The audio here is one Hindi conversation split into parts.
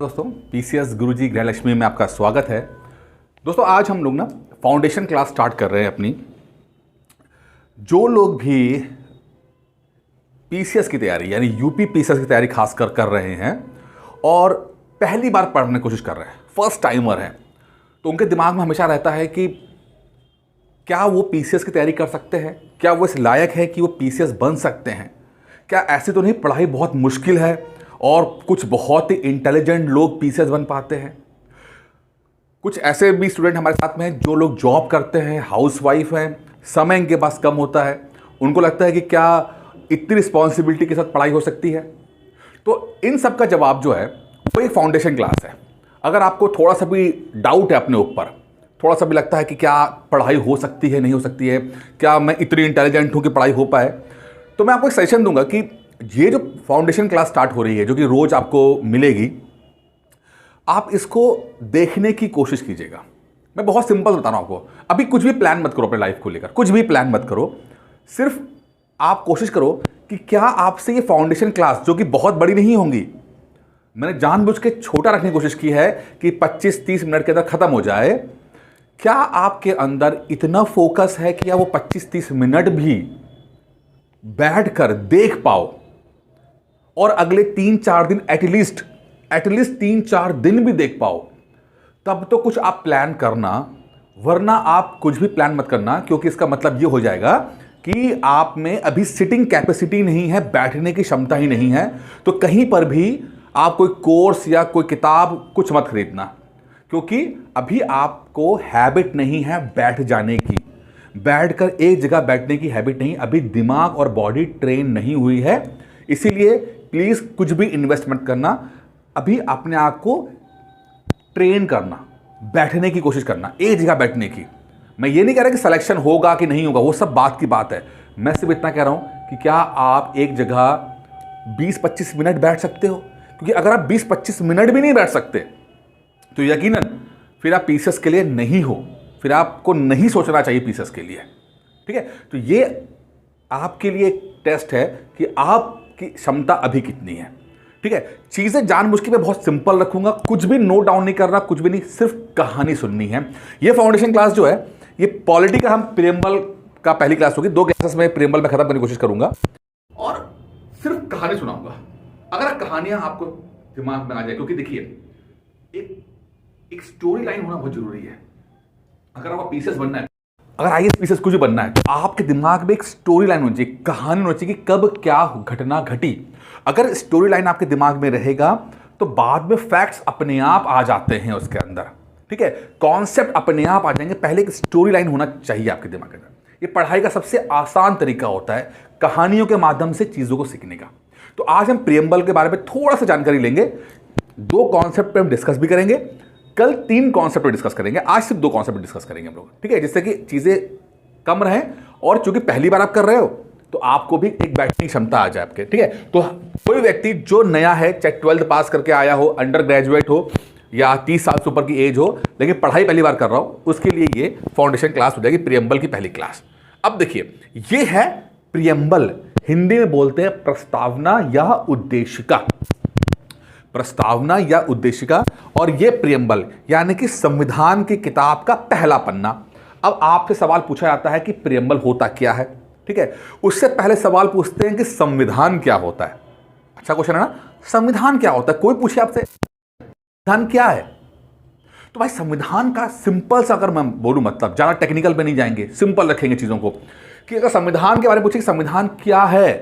दोस्तों पीसीएस गुरुजी गृहलक्ष्मी में आपका स्वागत है। दोस्तों आज हम लोग ना फाउंडेशन क्लास स्टार्ट कर रहे हैं अपनी। जो लोग भी पीसीएस की तैयारी यानी यूपी पीसीएस की तैयारी खासकर कर रहे हैं और पहली बार पढ़ने की कोशिश कर रहे हैं, फर्स्ट टाइमर हैं, तो उनके दिमाग में हमेशा रहता है कि क्या वो पीसीएस की तैयारी कर सकते हैं, क्या वो इस लायक है कि वो पीसीएस बन सकते हैं, क्या ऐसी तो नहीं पढ़ाई बहुत मुश्किल है और कुछ बहुत ही इंटेलिजेंट लोग पीसीएस बन पाते हैं। कुछ ऐसे भी स्टूडेंट हमारे साथ में हैं जो लोग जॉब करते हैं, हाउसवाइफ हैं, समय इनके पास कम होता है, उनको लगता है कि क्या इतनी रिस्पॉन्सिबिलिटी के साथ पढ़ाई हो सकती है। तो इन सब का जवाब जो है वो एक फाउंडेशन क्लास है। अगर आपको थोड़ा सा भी डाउट है अपने ऊपर, थोड़ा सा भी लगता है कि क्या पढ़ाई हो सकती है, नहीं हो सकती है, क्या मैं इतनी इंटेलिजेंट हूँ कि पढ़ाई हो पाए, तो मैं आपको एक सजेशन दूंगा कि ये जो फाउंडेशन क्लास स्टार्ट हो रही है, जो कि रोज़ आपको मिलेगी, आप इसको देखने की कोशिश कीजिएगा। मैं बहुत सिंपल बता रहा हूँ आपको। अभी कुछ भी प्लान मत करो अपने लाइफ को लेकर, कुछ भी प्लान मत करो। सिर्फ आप कोशिश करो कि क्या आपसे ये फाउंडेशन क्लास, जो कि बहुत बड़ी नहीं होंगी, मैंने जानबूझ के छोटा रखने की कोशिश की है कि 25-30 मिनट के अंदर ख़त्म हो जाए, क्या आपके अंदर इतना फोकस है कि आप वो 25-30 मिनट भी बैठकर देख पाओ और अगले 3-4 दिन एटलीस्ट 3-4 दिन भी देख पाओ, तब तो कुछ आप प्लान करना, वरना आप कुछ भी प्लान मत करना। क्योंकि इसका मतलब ये हो जाएगा कि आप में अभी सिटिंग कैपेसिटी नहीं है, बैठने की क्षमता ही नहीं है। तो कहीं पर भी आप कोई कोर्स या कोई किताब कुछ मत खरीदना, क्योंकि अभी आपको हैबिट नहीं है बैठ जाने की, बैठकर एक जगह बैठने की हैबिट नहीं, अभी दिमाग और बॉडी ट्रेन नहीं हुई है। इसीलिए प्लीज़ कुछ भी इन्वेस्टमेंट करना, अभी अपने आप को ट्रेन करना, बैठने की कोशिश करना, एक जगह बैठने की। मैं ये नहीं कह रहा कि सिलेक्शन होगा कि नहीं होगा, वो सब बात की बात है। मैं सिर्फ इतना कह रहा हूं कि क्या आप एक जगह 20-25 मिनट बैठ सकते हो। क्योंकि अगर आप 20-25 मिनट भी नहीं बैठ सकते तो यकीनन फिर आप पीसीएस के लिए नहीं हो, फिर आपको नहीं सोचना चाहिए पीसीएस के लिए। ठीक है, तो ये आपके लिए एक टेस्ट है कि आपकी क्षमता अभी कितनी है। ठीक है, चीजें जानबूझ के मैं बहुत सिंपल रखूंगा, कुछ भी नोट डाउन नहीं करना, कुछ भी नहीं, सिर्फ कहानी सुननी है। ये फाउंडेशन क्लास जो है, ये पॉलिटी का हम प्रीएम्बल का पहली क्लास होगी। 2 क्लासेस में प्रीएम्बल में खत्म करने की कोशिश करूंगा और सिर्फ कहानी सुनाऊंगा। अगर कहानियां आपको दिमाग में आ जाए, क्योंकि देखिए एक स्टोरी लाइन होना बहुत जरूरी है। अगर आपको पीसीएस बनना है, अगर आईएएस पीसीएस कुछ भी बनना है, तो आपके दिमाग में एक स्टोरी लाइन होनी चाहिए, कहानी होनी चाहिए कि कब क्या घटना घटी। अगर स्टोरी लाइन आपके दिमाग में रहेगा तो बाद में फैक्ट्स अपने आप आ जाते हैं उसके अंदर। ठीक है, कॉन्सेप्ट अपने आप आ जाएंगे, पहले एक स्टोरी लाइन होना चाहिए आपके दिमाग के अंदर। ये पढ़ाई का सबसे आसान तरीका होता है कहानियों के माध्यम से चीजों को सीखने का। तो आज हम प्रीएम्बल के बारे में थोड़ा सा जानकारी लेंगे, 2 कॉन्सेप्ट पे हम डिस्कस भी करेंगे, कल 3 कॉन्सेप्ट डिस्कस करेंगे, आज सिर्फ 2 कॉन्सेप्ट डिस्कस करेंगे हम लोग। ठीक है, जिससे कि चीजें कम रहें और चूंकि पहली बार आप कर रहे हो तो आपको भी एक बैठने की क्षमता आ जाए आपके। ठीक है, तो कोई व्यक्ति जो नया है, चाहे 12th पास करके आया हो, अंडर ग्रेजुएट हो या 30 साल से ऊपर की एज हो, लेकिन पढ़ाई पहली बार कर रहा हो, उसके लिए ये फाउंडेशन क्लास हो जाएगी, प्रीएम्बल की पहली क्लास। अब देखिए, ये है प्रीएम्बल, हिंदी में बोलते हैं प्रस्तावना या उद्देशिका। प्रस्तावना या उद्देशिका और ये प्रीएम्बल यानी कि संविधान की किताब का पहला पन्ना। अब आपसे सवाल पूछा जाता है कि प्रीएम्बल होता क्या है। ठीक है, उससे पहले सवाल पूछते हैं कि संविधान क्या होता है। अच्छा क्वेश्चन है ना, संविधान क्या होता है। कोई पूछे आपसे संविधान क्या है, तो भाई संविधान का सिंपल सा अगर मैं बोलूं, मतलब ज्यादा टेक्निकल पे नहीं जाएंगे, सिंपल रखेंगे चीजों को, कि अगर संविधान के बारे में पूछे कि संविधान क्या है,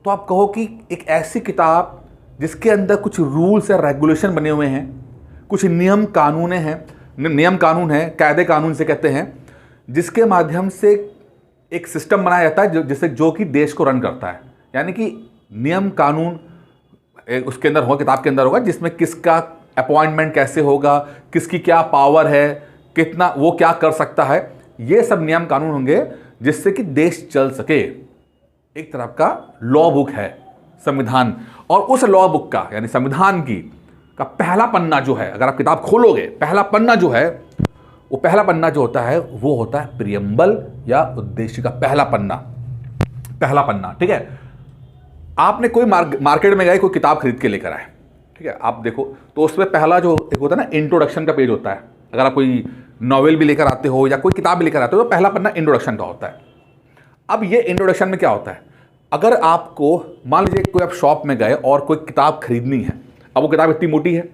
तो आप कहो कि एक ऐसी किताब जिसके अंदर कुछ रूल्स या रेगुलेशन बने हुए हैं, कुछ नियम कानून हैं, कायदे कानून से कहते हैं, जिसके माध्यम से एक सिस्टम बनाया जाता है जिससे जो कि देश को रन करता है। यानी कि नियम कानून उसके अंदर होगा, किताब के अंदर होगा, जिसमें किसका अपॉइंटमेंट कैसे होगा, किसकी क्या पावर है, कितना वो क्या कर सकता है, ये सब नियम कानून होंगे जिससे कि देश चल सके। एक तरह का लॉ बुक है संविधान। और उस लॉ बुक का यानी संविधान की का पहला पन्ना जो है, अगर आप किताब खोलोगे, पहला पन्ना जो है, वो पहला पन्ना जो होता है वो होता है प्रीएम्बल या उद्देशिका। पहला पन्ना। ठीक है, आपने कोई मार्केट में गए, कोई किताब खरीद के लेकर आए, ठीक ठीक है, आप देखो तो उसमें पहला जो एक होता है ना इंट्रोडक्शन का पेज होता है। अगर आप कोई नॉवेल भी लेकर आते हो या कोई किताब भी लेकर आते हो तो पहला पन्ना इंट्रोडक्शन का होता है। अब ये इंट्रोडक्शन में क्या होता है, अगर आपको मान लीजिए कोई आप शॉप में गए और कोई किताब खरीदनी है, अब वो किताब इतनी मोटी है,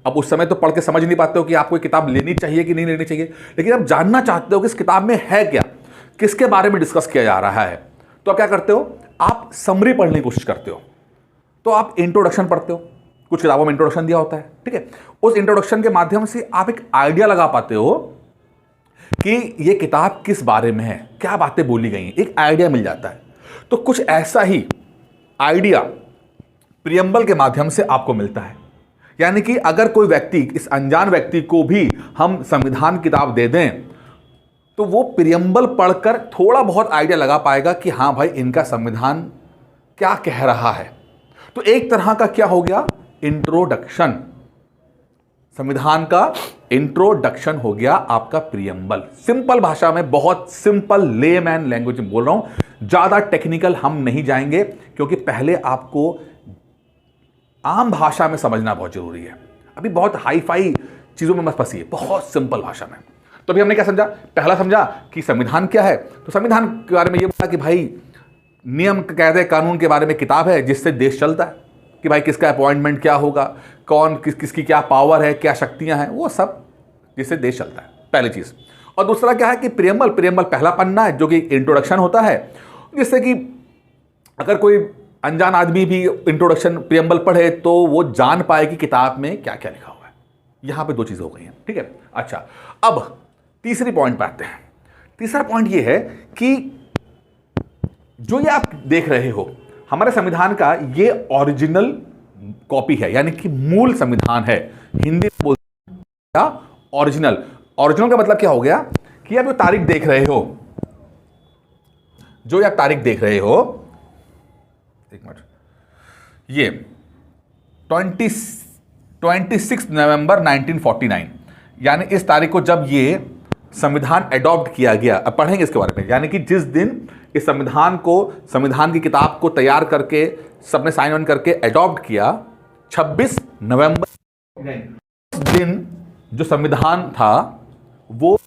अब उस समय तो पढ़ के समझ नहीं पाते हो कि आपको किताब लेनी चाहिए कि नहीं लेनी चाहिए, लेकिन आप जानना चाहते हो कि इस किताब में है क्या, किसके बारे में डिस्कस किया जा रहा है, तो आप क्या करते हो, आप समरी पढ़ने की कोशिश करते हो। तो आप इंट्रोडक्शन पढ़ते हो, कुछ किताबों में इंट्रोडक्शन दिया होता है, ठीक है, उस इंट्रोडक्शन के माध्यम से आप एक आइडिया लगा पाते हो कि ये किताब किस बारे में है, क्या बातें बोली गई हैं, एक आइडिया मिल जाता है। तो कुछ ऐसा ही आइडिया प्रियम्बल के माध्यम से आपको मिलता है। यानी कि अगर कोई व्यक्ति, इस अनजान व्यक्ति को भी हम संविधान किताब दे दें तो वो प्रियम्बल पढ़कर थोड़ा बहुत आइडिया लगा पाएगा कि हाँ भाई इनका संविधान क्या कह रहा है। तो एक तरह का क्या हो गया, इंट्रोडक्शन, संविधान का इंट्रोडक्शन हो गया आपका प्रियम्बल। सिंपल भाषा में, बहुत सिंपल लेमैन लैंग्वेज में बोल रहा हूं, ज्यादा टेक्निकल हम नहीं जाएंगे क्योंकि पहले आपको आम भाषा में समझना बहुत जरूरी है। अभी बहुत हाई फाई चीजों में मत फंसिए, बहुत सिंपल भाषा में। तो अभी हमने क्या समझा, पहला समझा कि संविधान क्या है, तो संविधान के बारे में यह बोला कि भाई नियम, कायदे, कानून के बारे में किताब है जिससे देश चलता है, कि भाई किसका अपॉइंटमेंट क्या होगा, कौन किसकी क्या पावर है, क्या शक्तियां हैं, वो सब जिससे देश चलता है, पहली चीज। और दूसरा क्या है कि प्रियम्बल पहला पन्ना है जो कि इंट्रोडक्शन होता है, जिससे कि अगर कोई अनजान आदमी भी इंट्रोडक्शन प्रियम्बल पढ़े तो वो जान पाए कि किताब में क्या क्या लिखा हुआ है। यहां पे दो चीजें हो गई हैं, ठीक है। अच्छा, अब तीसरी पॉइंट पे आते हैं। तीसरा पॉइंट ये है कि जो ये आप देख रहे हो हमारे संविधान का, ये ओरिजिनल कॉपी है, यानी कि मूल संविधान है। हिंदी में बोलते हैं ओरिजिनल। ओरिजिनल का मतलब क्या हो गया कि आप जो तारीख देख रहे हो, जो आप तारीख देख रहे हो, एक मिनट, ये 26 नवंबर 1949, यानी इस तारीख को जब ये संविधान एडॉप्ट किया गया। अब पढ़ेंगे इसके बारे में, यानी कि जिस दिन इस संविधान को, संविधान की किताब को तैयार करके सबने साइन ऑन करके एडॉप्ट किया, 26 नवंबर, उस दिन जो संविधान था वो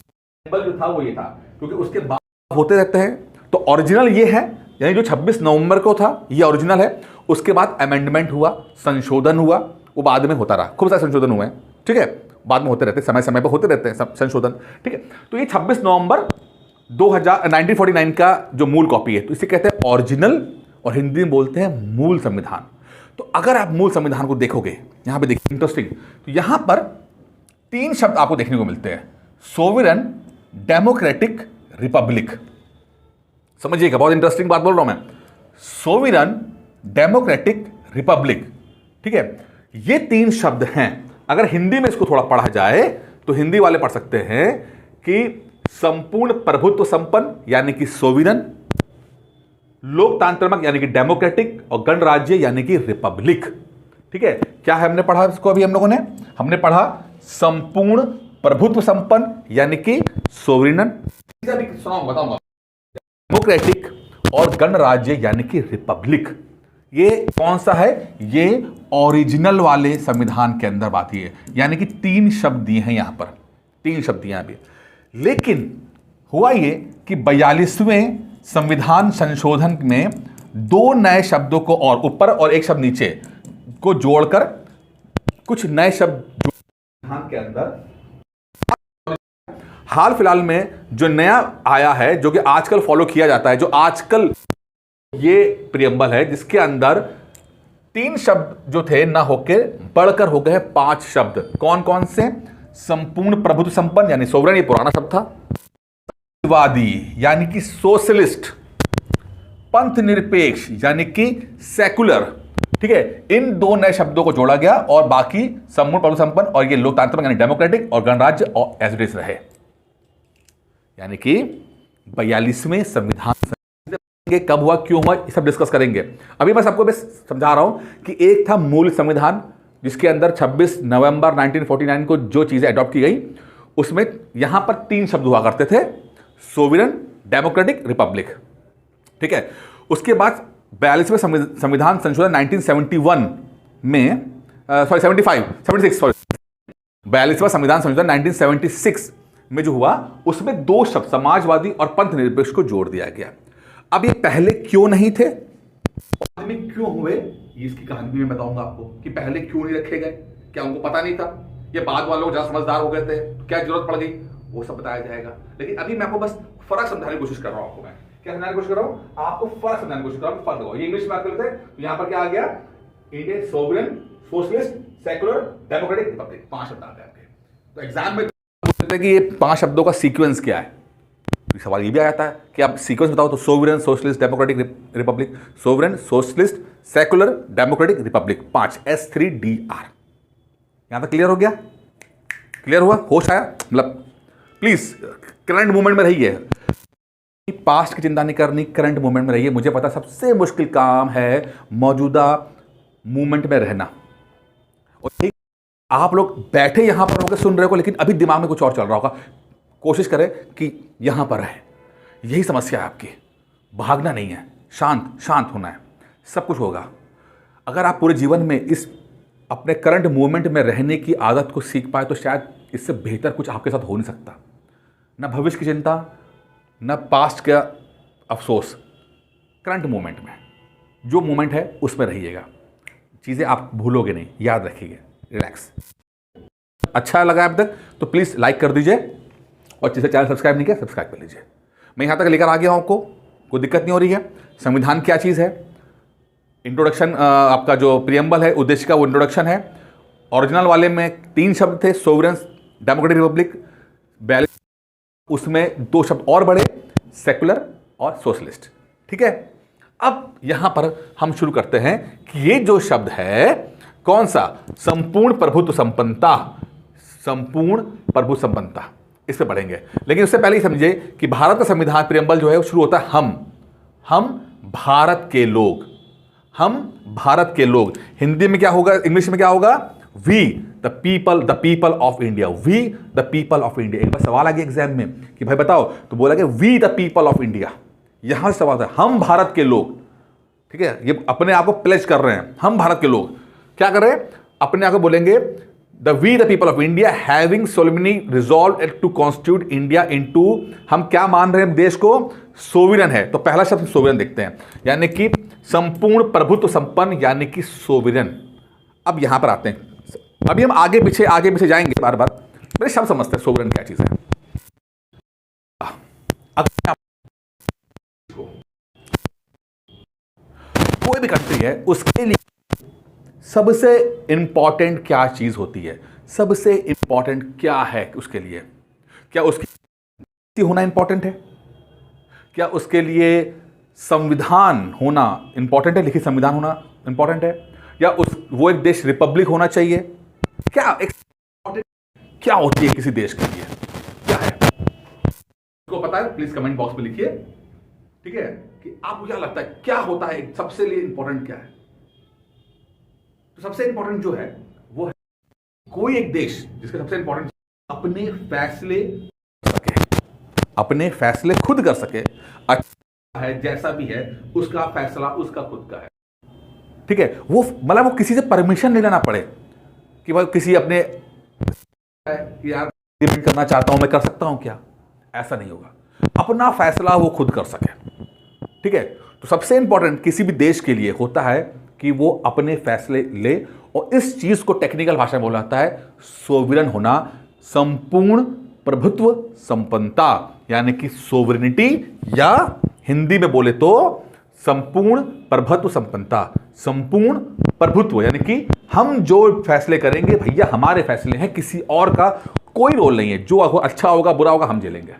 जो था वो ये था, क्योंकि उसके बाद होते रहते हैं। तो ओरिजिनल ये है, यानी जो 26 नवंबर को था ये ओरिजिनल है। उसके बाद अमेंडमेंट हुआ, संशोधन हुआ, वो बाद में होता रहा, खूब सारे संशोधन हुए हैं, ठीक है, बाद में होते रहते, समय समय पर होते रहते हैं संशोधन, ठीक है। तो ये 26 नवंबर 1949 का जो मूल कॉपी है, तो इसे कहते हैं ओरिजिनल, और हिंदी में बोलते हैं मूल संविधान। तो अगर आप मूल संविधान को देखोगे, यहां पे देखिए इंटरेस्टिंग, तो यहां पर 3 शब्द आपको देखने को मिलते हैं, सोवरेन, डेमोक्रेटिक, रिपब्लिक। समझिएगा, बहुत इंटरेस्टिंग बात बोल रहा हूं मैं, सोवरेन, डेमोक्रेटिक, रिपब्लिक, ठीक है। ये 3 शब्द हैं। अगर हिंदी में इसको थोड़ा पढ़ा जाए तो हिंदी वाले पढ़ सकते हैं कि संपूर्ण प्रभुत्व संपन्न यानी कि सोवरेन, लोकतांत्रिक यानी कि डेमोक्रेटिक, और गणराज्य यानी कि रिपब्लिक, ठीक है। क्या है हमने पढ़ा इसको अभी हम लोगों ने, हमने पढ़ा संपूर्ण प्रभुत्व संपन्न यानी कि सोवरेन, बताऊंगा, डेमोक्रेटिक और गणराज्य यानी कि रिपब्लिक। ये कौन सा है, ये ओरिजिनल वाले संविधान के अंदर बात है, यानी कि 3 शब्द दिए हैं यहां पर, 3 शब्द यहां भी। लेकिन हुआ ये कि 42वें संविधान संशोधन में 2 नए शब्दों को और ऊपर और 1 शब्द नीचे को जोड़कर कुछ नए शब्द संविधान के अंदर, हाल फिलहाल में जो नया आया है, जो कि आजकल फॉलो किया जाता है, जो आजकल ये प्रियम्बल है, जिसके अंदर 3 शब्द जो थे ना होके बढ़कर हो गए 5 शब्द। कौन कौन से, संपूर्ण प्रभुत्व संपन्न यानी सोवरेन, ये पुराना शब्द था, वादी यानी कि सोशलिस्ट, पंथ निरपेक्ष यानी कि सेकुलर, ठीक है। इन 2 नए शब्दों को जोड़ा गया और बाकी संपूर्ण प्रभुत्व संपन्न और ये लोकतांत्रिक यानी डेमोक्रेटिक और गणराज्य और एज इट इज रहे। यानी कि 42वें संविधान कब हुआ, क्यों हुआ, ये सब डिस्कस करेंगे। अभी मैं सबको बस समझा रहा हूं कि एक था मूल संविधान, जिसके अंदर 26 नवंबर 1949 को जो चीजें अडॉप्ट की गई, उसमें यहां पर 3 शब्द हुआ करते थे, सोवरेन, डेमोक्रेटिक, रिपब्लिक, ठीक है। उसके बाद 42वें संविधान संशोधन 1971 में सॉरी 76 सॉरी 42वां संविधान संशोधन 1976 में जो हुआ, उसमें 2 शब्द समाजवादी और पंथ निरपेक्ष को जोड़ दिया गया। अब ये पहले क्यों नहीं थे, बाद में क्यों हुए, ये इसकी कहानी भी मैं बताऊंगा आपको कि पहले क्यों नहीं रखे गए। क्या उनको पता नहीं था, ये बाद वाले लोग ज्यादा समझदार हो गए थे, क्या जरूरत पड़ गई, वो सब बताया जाएगा। लेकिन अभी मैं आपको बस फर्क समझाने की कोशिश कर रहा हूं। आपको मैं क्या समझाने की कोशिश कर रहा हूं, आपको फर्क समझाने की कोशिश कर रहा हूं। फर्क देखो, ये इंग्लिश में बात करते हैं तो यहां पर क्या आ गया, Indian sovereign socialist secular democratic Republic, 5 शब्द आ गए आपके। तो एग्जाम में बोलते हैं कि ये 5 शब्दों का सीक्वेंस क्या है। तो सवाल ये भी आ जाता है कि आप सीक्वेंस बताओ, तो sovereign socialist democratic Republic, sovereign socialist secular democratic Republic, 5 S3DR। यहां तक क्लियर हो गया, क्लियर हुआ, होश आया। मतलब प्लीज करंट मूवमेंट में रहिए, पास्ट की चिंता नहीं करनी, करंट मूवमेंट में रहिए। मुझे पता सबसे मुश्किल काम है मौजूदा मूवमेंट में रहना। और ठीक आप लोग बैठे यहां पर होकर सुन रहे हो, लेकिन अभी दिमाग में कुछ और चल रहा होगा। कोशिश करें कि यहां पर रहे, यही समस्या है आपकी। भागना नहीं है, शांत शांत होना है, सब कुछ होगा। अगर आप पूरे जीवन में इस अपने करंट मूवमेंट में रहने की आदत को सीख पाए तो शायद इससे बेहतर कुछ आपके साथ हो नहीं सकता। न भविष्य की चिंता, न पास्ट का अफसोस। करंट मूवमेंट में जो मूवमेंट है उसमें रहिएगा, चीज़ें आप भूलोगे नहीं, याद रखिएगा, रिलैक्स। अच्छा लगा अब तक तो प्लीज़ लाइक कर दीजिए, और जिसे चैनल सब्सक्राइब नहीं किया सब्सक्राइब कर लीजिए। मैं यहाँ तक लेकर आ गया हूँ, आपको कोई दिक्कत नहीं हो रही है। संविधान क्या चीज़ है, इंट्रोडक्शन आपका जो प्रियम्बल है उद्देश्य का, वो इंट्रोडक्शन है। ओरिजिनल वाले में 3 शब्द थे, सोवरेन डेमोक्रेटिक रिपब्लिक, 42 उसमें 2 शब्द और बढ़े, सेकुलर और सोशलिस्ट। ठीक है, अब यहां पर हम शुरू करते हैं कि ये जो शब्द है कौन सा, संपूर्ण प्रभुत्व संपन्नता, संपूर्ण प्रभु संपन्नता, इस पे पढ़ेंगे। लेकिन उससे पहले ही समझिए कि भारत का संविधान प्रियम्बल जो है वो शुरू होता है हम भारत के लोग, हम भारत के लोग। हिंदी में क्या होगा, इंग्लिश में क्या होगा, we the people of India, we the people of India. एक बार सवाल आ गया एग्जाम में कि भाई बताओ, तो बोला कि we the people of India. यहां से सवाल है, हम भारत के लोग। ठीक है, ये अपने आप को प्लेज कर रहे हैं, हम भारत के लोग क्या कर रहे हैं, अपने आप को बोलेंगे the we the people of India having solemnly resolve to constitute India into, हम क्या मान रहे हैं, देश को सोविरन है। तो पहला शब्द सोविरन देखते हैं, यानी कि संपूर्ण प्रभुत्व संपन्न, यानी कि सोविरन। अब यहां पर आते हैं, अभी हम आगे पीछे जाएंगे बार बार, मेरे शब्द समझते हैं सोविरन क्या चीज है। कोई भी कंट्री है उसके लिए सबसे इंपॉर्टेंट क्या चीज होती है, सबसे इंपॉर्टेंट क्या है उसके लिए, क्या उसकी होना इंपॉर्टेंट है, क्या उसके लिए संविधान होना इंपॉर्टेंट है, लिखित संविधान होना इंपॉर्टेंट है, या वो एक देश रिपब्लिक होना चाहिए, क्या होती है किसी देश के लिए, क्या है, आपको पता है प्लीज कमेंट बॉक्स में लिखिए। ठीक है, कि आपको क्या लगता है क्या होता है, सबसे लिए इंपॉर्टेंट क्या है। तो सबसे इंपॉर्टेंट जो है वो है कोई एक देश जिसके सबसे इंपॉर्टेंट अपने फैसले सके, अपने फैसले खुद कर सके, अच्छा है जैसा भी है उसका फैसला उसका खुद का है। ठीक है, वो मतलब वो किसी से परमिशन नहीं लेना पड़े कि भाई किसी अपने यार करना चाहता हूं मैं, कर सकता हूं क्या, ऐसा नहीं होगा, अपना फैसला वो खुद कर सके। ठीक है, तो सबसे इंपॉर्टेंट किसी भी देश के लिए होता है कि वो अपने फैसले ले, और इस चीज को टेक्निकल भाषा में बोला जाता है सोविरन होना, संपूर्ण प्रभुत्व संपन्नता, यानी कि सोवरेनिटी, या हिंदी में बोले तो संपूर्ण प्रभुत्व संपन्नता, संपूर्ण प्रभुत्व, यानी कि हम जो फैसले करेंगे भैया हमारे फैसले हैं, किसी और का कोई रोल नहीं है, जो अच्छा होगा बुरा होगा हम झेलेंगे।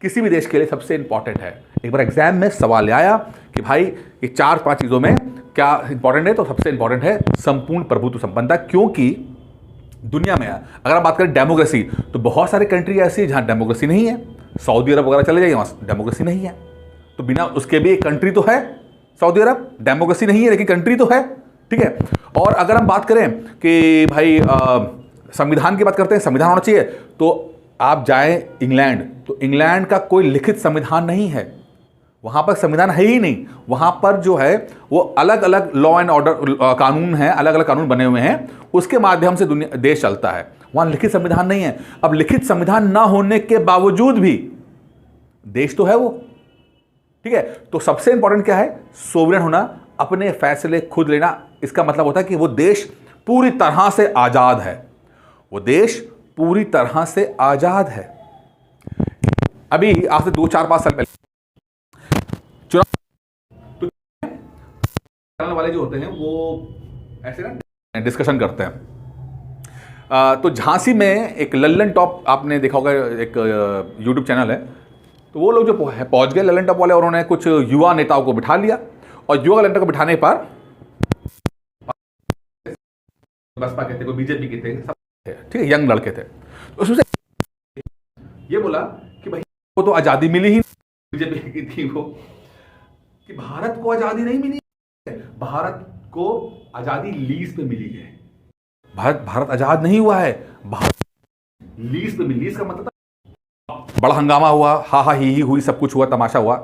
किसी भी देश के लिए सबसे इंपॉर्टेंट है। एक बार एग्जाम में सवाल आया कि भाई ये 4-5 चीजों में क्या इंपॉर्टेंट है, तो सबसे इंपॉर्टेंट है संपूर्ण प्रभुत्व संपन्नता। क्योंकि दुनिया में अगर आप बात करें डेमोक्रेसी, तो बहुत सारी कंट्री ऐसी है जहां डेमोक्रेसी नहीं है, सऊदी अरब वगैरह चले जाइए वहां डेमोक्रेसी नहीं है, तो बिना उसके भी एक कंट्री तो है सऊदी अरब, डेमोक्रेसी नहीं है लेकिन कंट्री तो है। ठीक है, और अगर हम बात करें कि भाई संविधान की बात करते हैं, संविधान होना चाहिए, तो आप जाएं इंग्लैंड, तो इंग्लैंड का कोई लिखित संविधान नहीं है, वहां पर संविधान है ही नहीं। वहां पर जो है वो अलग अलग लॉ एंड ऑर्डर कानून है, अलग अलग कानून बने हुए हैं, उसके माध्यम से दुनिया देश चलता है। वहां लिखित संविधान नहीं है। अब लिखित संविधान ना होने के बावजूद भी देश तो है वो, ठीक है। तो सबसे इंपॉर्टेंट क्या है? सोवरेन होना, अपने फैसले खुद लेना। इसका मतलब होता है कि वो देश पूरी तरह से आजाद है। वो देश पूरी तरह से आजाद है। अभी आज से 2-4-5 साल पहले चुनाव वाले जो होते हैं वो ऐसे ना डिस्कशन करते हैं। तो झांसी में एक लल्लन टॉप, आपने देखा होगा, एक यूट्यूब चैनल है। तो वो लोग जो पहुंच गए लल्लन टॉप वाले, और उन्होंने कुछ युवा नेताओं को बिठा लिया, और युवा नेता को बिठाने पर बसपा के थे, कोई बीजेपी के थे, सब थे, ठीक है, यंग लड़के थे। तो उसमें ये बोला कि भाई वो तो आजादी मिली ही, बीजेपी की थी वो, कि भारत को आजादी नहीं मिली, भारत को आजादी लीज पे मिली है। भारत आजाद नहीं हुआ है, भारत लीज पे मिली। लीज का मतलब बड़ा हंगामा हुआ, हा हा ही हुई, सब कुछ हुआ, तमाशा हुआ।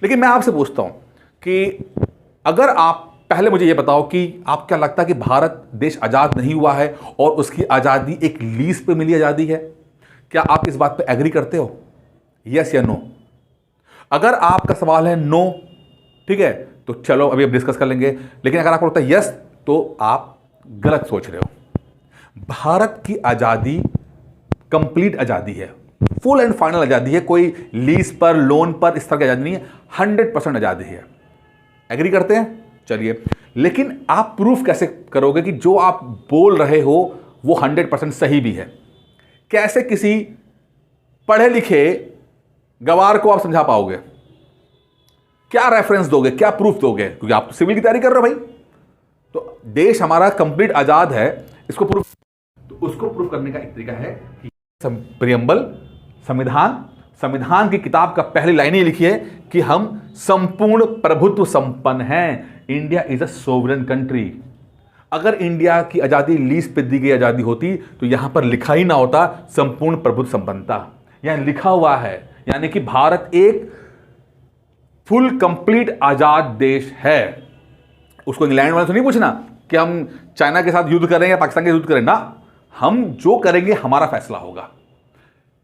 लेकिन मैं आपसे पूछता हूं कि अगर आप पहले मुझे यह बताओ कि आप क्या लगता है कि भारत देश आजाद नहीं हुआ है और उसकी आजादी एक लीज पे मिली आजादी है? क्या आप इस बात पे एग्री करते हो? यस या नो? अगर आपका सवाल है नो, ठीक है, तो चलो अभी अब डिस्कस कर लेंगे। लेकिन अगर आपको लगता है यस, तो आप गलत सोच रहे हो। भारत की आजादी कंप्लीट आजादी है, फुल एंड फाइनल आजादी है। कोई लीज पर, लोन पर इस तरह की आजादी नहीं है, 100% आजादी है। एग्री करते हैं? चलिए, लेकिन आप प्रूफ कैसे करोगे कि जो आप बोल रहे हो वो 100% सही भी है? कैसे किसी पढ़े लिखे गवार को आप समझा पाओगे? क्या रेफरेंस दोगे, क्या प्रूफ दोगे? क्योंकि आप सिविल की तैयारी कर रहे हो भाई। तो देश हमारा कंप्लीट आजाद है, इसको प्रूफ, तो उसको प्रूफ करने का एक तरीका है कि प्रियम्बल, संविधान की किताब का पहली लाइन ही लिखी है कि हम संपूर्ण प्रभुत्व संपन्न हैं। India is a sovereign country. अगर इंडिया की आजादी लीज पे दी गई आजादी होती तो यहां पर लिखा ही ना होता संपूर्ण प्रभुत्व संपन्नता। यहां लिखा हुआ है, यानी कि भारत एक फुल कंप्लीट आजाद देश है। उसको इंग्लैंड वाले से नहीं पूछना कि हम चाइना के साथ युद्ध करें या पाकिस्तान के युद्ध करें ना, हम जो करेंगे हमारा फैसला होगा।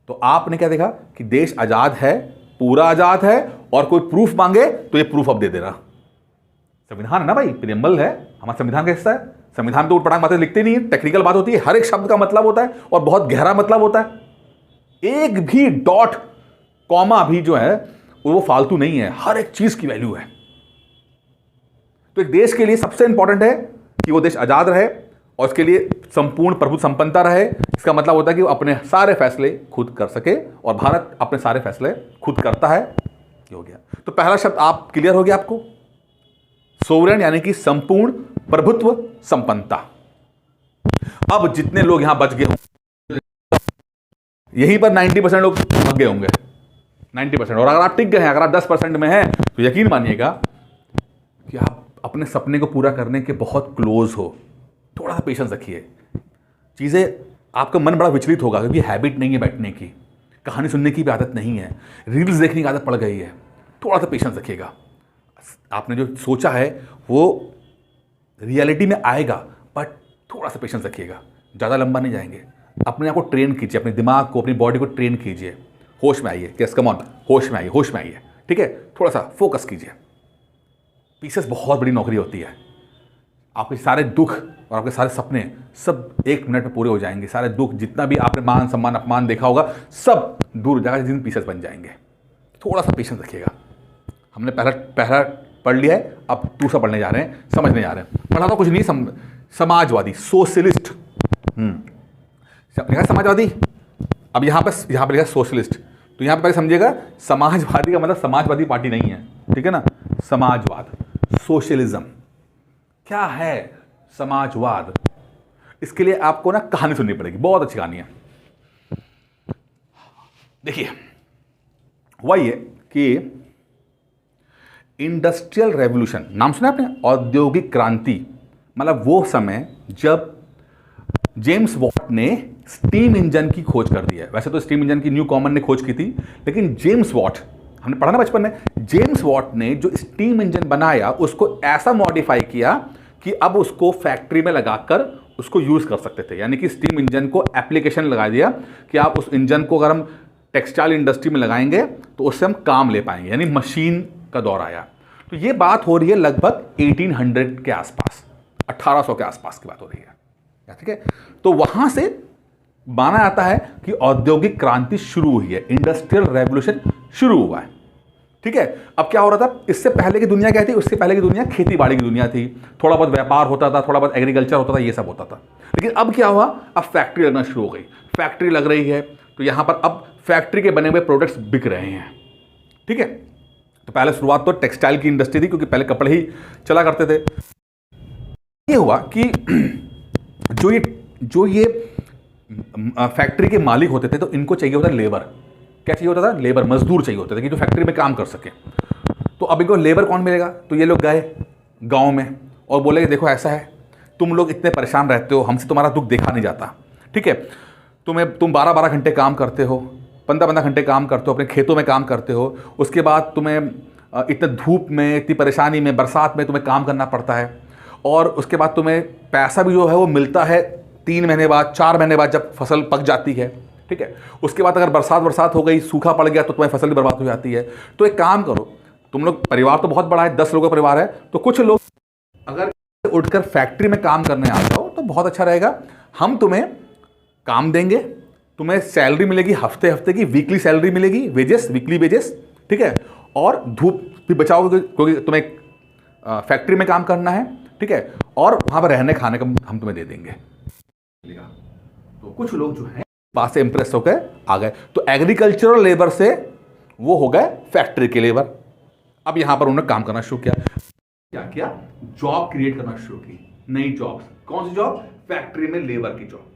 तो आपने क्या देखा कि देश आजाद है, पूरा आजाद है, और कोई प्रूफ मांगे तो ये प्रूफ अब दे देना। संविधान है ना भाई, प्रियम्बल है, हमारा संविधान का हिस्सा है। संविधान तो उठपटांग बातें लिखते नहीं है, टेक्निकल बात होती है, हर एक शब्द का मतलब होता है और बहुत गहरा मतलब होता है। एक भी डॉट कॉमा भी जो है वो फालतू नहीं है, हर एक चीज की वैल्यू है। तो एक देश के लिए सबसे इंपॉर्टेंट है कि वो देश आजाद रहे और उसके लिए संपूर्ण प्रभुत्व संपन्नता रहे। इसका मतलब होता है कि वो अपने सारे फैसले खुद कर सके, और भारत अपने सारे फैसले खुद करता है। ये हो गया। तो पहला शब्द आप क्लियर हो गया आपको, सोवरेन यानी कि संपूर्ण प्रभुत्व संपन्नता। अब जितने लोग यहां बच गए होंगे, यहीं पर 90% लोग भाग गए होंगे, 90%। और अगर आप टिक गए हैं, अगर आप 10% में हैं, तो यकीन मानिएगा कि आप अपने सपने को पूरा करने के बहुत क्लोज हो। थोड़ा सा पेशेंस रखिए। चीज़ें, आपका मन बड़ा विचलित होगा क्योंकि हैबिट नहीं है बैठने की, कहानी सुनने की भी आदत नहीं है, रील्स देखने की आदत पड़ गई है। थोड़ा सा पेशेंस रखिएगा। आपने जो सोचा है वो रियलिटी में आएगा, बट थोड़ा सा पेशेंस रखिएगा। ज़्यादा लंबा नहीं जाएंगे। अपने आप को ट्रेन कीजिए, अपने दिमाग को, अपनी बॉडी को ट्रेन कीजिए। होश में आइए, यस कम ऑन, होश में आइए, होश में आइए, ठीक है। थोड़ा सा फोकस कीजिए। पीसेस बहुत बड़ी नौकरी होती है। आपके सारे दुख और आपके सारे सपने सब 1 मिनट में पूरे हो जाएंगे। सारे दुख, जितना भी आपने मान सम्मान अपमान देखा होगा, सब दूर हो जाएगा, जिन पीसेस बन जाएंगे। थोड़ा सा पेशेंस रखिएगा। हमने पहला पढ़ लिया है, अब दूसरा पढ़ने जा रहे हैं, समझने जा रहे हैं। पढ़ा तो कुछ नहीं, समाजवादी, सोशलिस्ट। लिखा समाजवादी, अब यहाँ पर लिखा सोशलिस्ट। तो यहाँ पर पहले समझिएगा, समाजवादी का मतलब समाजवादी पार्टी नहीं है, ठीक है ना। समाजवाद, सोशलिज्म क्या है? समाजवाद। इसके लिए आपको ना कहानी सुननी पड़ेगी, बहुत अच्छी कहानी है। देखिए, वही है कि इंडस्ट्रियल रेवोल्यूशन, नाम सुना आपने? औद्योगिक क्रांति, मतलब वो समय जब जेम्स वॉट ने स्टीम इंजन की खोज कर दी है। वैसे तो स्टीम इंजन की न्यू कॉमन ने खोज की थी, लेकिन जेम्स वॉट हमने पढ़ा ना बचपन में, जेम्स वॉट ने जो स्टीम इंजन बनाया उसको ऐसा मॉडिफाई किया कि अब उसको फैक्ट्री में लगाकर उसको यूज़ कर सकते थे। यानी कि स्टीम इंजन को एप्लीकेशन लगा दिया कि आप उस इंजन को अगर हम टेक्सटाइल इंडस्ट्री में लगाएंगे तो उससे हम काम ले पाएंगे, यानी मशीन का दौर आया। तो ये बात हो रही है लगभग 1800 के आसपास, 1800 के आसपास की बात हो रही है, ठीक है। तो वहां से माना जाता है कि औद्योगिक क्रांति शुरू हुई है, इंडस्ट्रियल रेवोल्यूशन शुरू हुआ है, ठीक है। अब क्या हो रहा था, इससे पहले की दुनिया क्या थी, उससे पहले की दुनिया खेती बाड़ी की दुनिया थी, थोड़ा बहुत व्यापार होता था, थोड़ा बहुत एग्रीकल्चर होता था, ये सब होता था। लेकिन अब क्या हुआ, अब फैक्ट्री लगना शुरू हो गई, फैक्ट्री लग रही है, तो यहां पर अब फैक्ट्री के बने हुए प्रोडक्ट्स बिक रहे हैं, ठीक है। तो पहले शुरुआत तो टेक्सटाइल की इंडस्ट्री थी, क्योंकि पहले कपड़े ही चला करते थे। ये हुआ कि जो ये फैक्ट्री के मालिक होते थे, तो इनको चाहिए होता लेबर। क्या चाहिए होता था, लेबर, मजदूर चाहिए होते थे कि जो फैक्ट्री में काम कर सके। तो अब इनको लेबर कौन मिलेगा, तो ये लोग गए गांव में और बोले कि देखो ऐसा है, तुम लोग इतने परेशान रहते हो, हमसे तुम्हारा दुख देखा नहीं जाता, ठीक है। तुम 12-12 घंटे काम करते हो, 15-15 घंटे काम करते हो, अपने खेतों में काम करते हो, उसके बाद तुम्हें इतने धूप में, इतनी परेशानी में, बरसात में तुम्हें काम करना पड़ता है, और उसके बाद तुम्हें पैसा भी जो है वो मिलता है 3 महीने बाद, 4 महीने बाद, जब फसल पक जाती है, ठीक है। उसके बाद अगर बरसात हो गई, सूखा पड़ गया, तो तुम्हारी फसल भी बर्बाद हो जाती है। तो एक काम करो, तुम लोग, परिवार तो बहुत बड़ा है, 10 लोगों का परिवार है, तो कुछ लोग अगर उठकर फैक्ट्री में काम करने आ जाओ तो बहुत अच्छा रहेगा। हम तुम्हें काम देंगे, तुम्हें सैलरी मिलेगी हफ्ते हफ्ते की, वीकली सैलरी मिलेगी, वेजेस, वीकली वेजेस, ठीक है। और धूप भी बचाओगे क्योंकि तुम्हें फैक्ट्री में काम करना है, ठीक है। और वहां पर रहने खाने का हम तुम्हें दे देंगे। तो कुछ लोग जो हैं बात से इंप्रेस होकर आ गए, तो एग्रीकल्चरल लेबर से वो हो गए फैक्ट्री के लेबर। अब यहां पर उन्होंने काम करना शुरू किया, क्या किया, जॉब क्रिएट करना शुरू की, नई जॉब्स। कौन सी जॉब, फैक्ट्री में लेबर की जॉब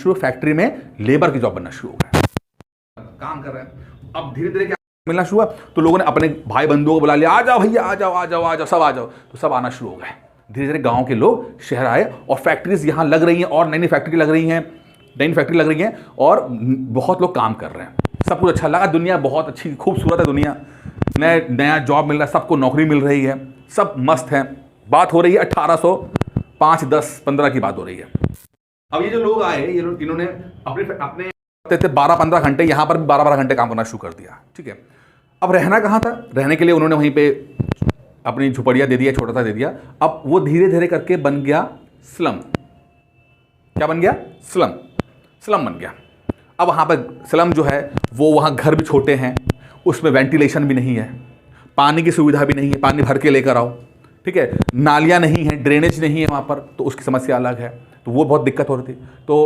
शुरू, फैक्ट्री में लेबर की जॉब बनना शुरू हो गया, काम कर रहे हैं। अब धीरे धीरे क्या मिलना शुरू हुआ, तो लोगों ने अपने भाई बंधुओं को बुला लिया, आ जाओ भैया, आ जाओ आ जाओ आ जाओ, सब आ जाओ। तो सब आना शुरू हो गए, धीरे धीरे गांव के लोग शहर आए और फैक्ट्रीज यहां लग रही हैं, और नई नई फैक्ट्री लग रही हैं, नई फैक्ट्री लग रही हैं, और बहुत लोग काम कर रहे हैं। सब कुछ अच्छा लगा, दुनिया बहुत अच्छी खूबसूरत है दुनिया, नया जॉब मिल रहा है, सबको नौकरी मिल रही है, सब मस्त है। बात हो रही है 1805, 10, 15 की बात हो रही है। अब ये जो लोग आए, ये लोग, इन्होंने अपने 12-15 घंटे, यहां पर भी 12-12 घंटे काम करना शुरू कर दिया, ठीक है। अब रहना कहाँ था, रहने के लिए उन्होंने वहीं पे अपनी झुपड़िया दे दिया, छोटा सा दे दिया। अब वो धीरे धीरे करके बन गया स्लम। क्या बन गया, स्लम, स्लम बन गया। अब वहाँ पर स्लम जो है वो, वहाँ घर भी छोटे हैं, उसमें वेंटिलेशन भी नहीं है, पानी की सुविधा भी नहीं है, पानी भर के लेकर आओ, ठीक है, नालियाँ नहीं है, ड्रेनेज नहीं है वहाँ पर, तो उसकी समस्या अलग है, तो वो बहुत दिक्कत हो रही थी। तो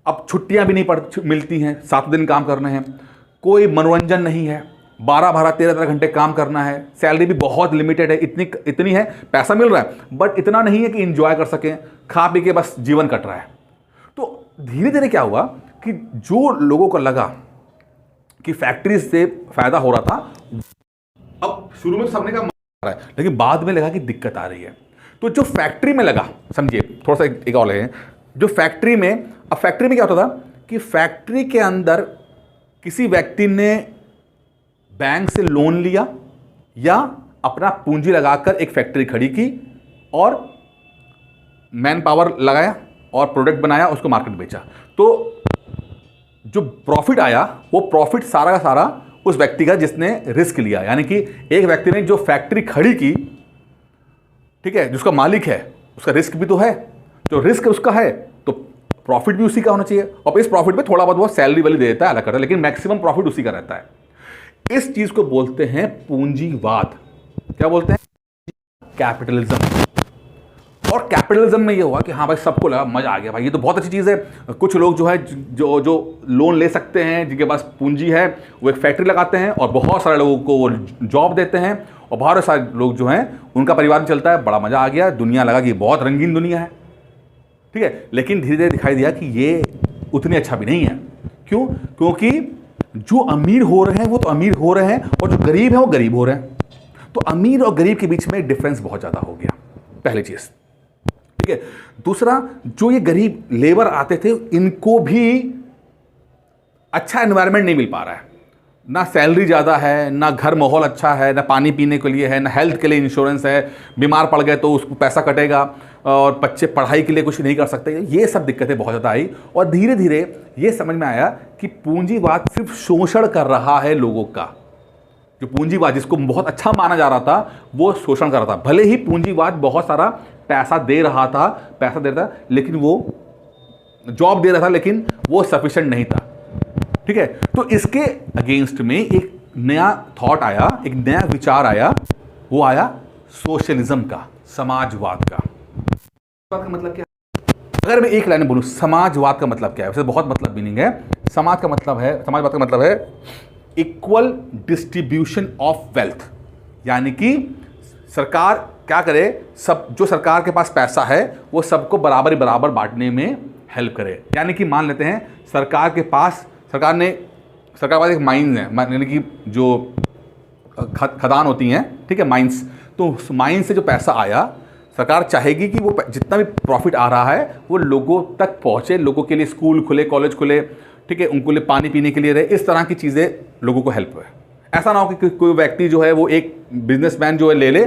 अब छुट्टियाँ भी नहीं मिलती हैं, 7 दिन काम करने हैं, कोई मनोरंजन नहीं है, 12-12, 13-13 घंटे काम करना है, सैलरी भी बहुत लिमिटेड है, इतनी है, पैसा मिल रहा है बट इतना नहीं है कि एंजॉय कर सकें, खा पी के बस जीवन कट रहा है। तो धीरे धीरे क्या हुआ कि जो लोगों को लगा कि फैक्ट्री से फायदा हो रहा था, अब शुरू में सबने कहा रहा है, लेकिन बाद में लगा कि दिक्कत आ रही है। तो जो फैक्ट्री में लगा, समझिए थोड़ा सा एक और है, जो फैक्ट्री में, अब फैक्ट्री में क्या होता था कि फैक्ट्री के अंदर किसी व्यक्ति ने बैंक से लोन लिया या अपना पूंजी लगाकर एक फैक्ट्री खड़ी की और मैन पावर लगाया और प्रोडक्ट बनाया, उसको मार्केट बेचा। तो जो प्रॉफिट आया वो प्रॉफिट सारा का सारा उस व्यक्ति का जिसने रिस्क लिया, यानी कि एक व्यक्ति ने जो फैक्ट्री खड़ी की, ठीक है, जिसका मालिक है उसका रिस्क भी तो है, जो रिस्क उसका है तो प्रॉफिट भी उसी का होना चाहिए, और इस प्रॉफिट में थोड़ा बहुत वो सैलरी वाली दे देता है, अलग करता है, लेकिन मैक्सिमम प्रॉफिट उसी का रहता है। इस चीज को बोलते हैं पूंजीवाद। क्या बोलते हैं, कैपिटलिज्म। और कैपिटलिज्म में ये हुआ कि हाँ भाई सबको लगा मजा आ गया, भाई ये तो बहुत अच्छी चीज़ है। कुछ लोग जो है जो लोन ले सकते हैं, जिनके पास पूंजी है, वो एक फैक्ट्री लगाते हैं और बहुत सारे लोगों को वो जॉब देते हैं, और बहुत सारे लोग जो हैं उनका परिवार भी चलता है, बड़ा मजा आ गया, दुनिया लगा कि बहुत रंगीन दुनिया है, ठीक है। लेकिन धीरे धीरे दिखाई दिया कि ये उतनी अच्छा भी नहीं है। क्यों? क्योंकि जो अमीर हो रहे हैं वो तो अमीर हो रहे हैं, और जो गरीब हैं वो गरीब हो रहे हैं। तो अमीर और गरीब के बीच में डिफरेंस बहुत ज़्यादा हो गया, पहली चीज़, ठीक है। दूसरा, जो ये गरीब लेबर आते थे इनको भी अच्छा एनवायरनमेंट नहीं मिल पा रहा है। ना सैलरी ज़्यादा है, ना घर माहौल अच्छा है, ना पानी पीने के लिए है, ना हेल्थ के लिए इंश्योरेंस है, बीमार पड़ गए तो उसको पैसा कटेगा, और बच्चे पढ़ाई के लिए कुछ नहीं कर सकते। ये सब दिक्कतें बहुत ज़्यादा आई और धीरे धीरे ये समझ में आया कि पूंजीवाद सिर्फ शोषण कर रहा है लोगों का। जो पूंजीवाद जिसको बहुत अच्छा माना जा रहा था वो शोषण कर रहा था। भले ही पूंजीवाद बहुत सारा पैसा दे रहा था, लेकिन वो जॉब दे रहा था, लेकिन वो सफिशिएंट नहीं था। ठीक है, तो इसके अगेंस्ट में एक नया थॉट आया, एक नया विचार आया, वो आया सोशलिज्म का, समाजवाद का। समाजवाद का मतलब क्या? अगर मैं एक लाइन में बोलूं समाजवाद का मतलब क्या है, वैसे बहुत मतलब मीनिंग है। समाजवाद का मतलब है इक्वल डिस्ट्रीब्यूशन ऑफ वेल्थ, यानी कि सरकार क्या करे, सब जो सरकार के पास पैसा है वो सबको बराबर बांटने में हेल्प करे। यानी कि मान लेते हैं सरकार के पास एक माइंस है, यानी कि जो खदान होती हैं, ठीक है, माइंस। तो उस माइंस से जो पैसा आया, सरकार चाहेगी कि वो जितना भी प्रॉफिट आ रहा है वो लोगों तक पहुंचे, लोगों के लिए स्कूल खुले, कॉलेज खुले, ठीक है, उनको लिए पानी पीने के लिए रहे, इस तरह की चीज़ें लोगों को हेल्प है। ऐसा ना हो कि कोई व्यक्ति जो है वो एक बिजनेसमैन जो है ले ले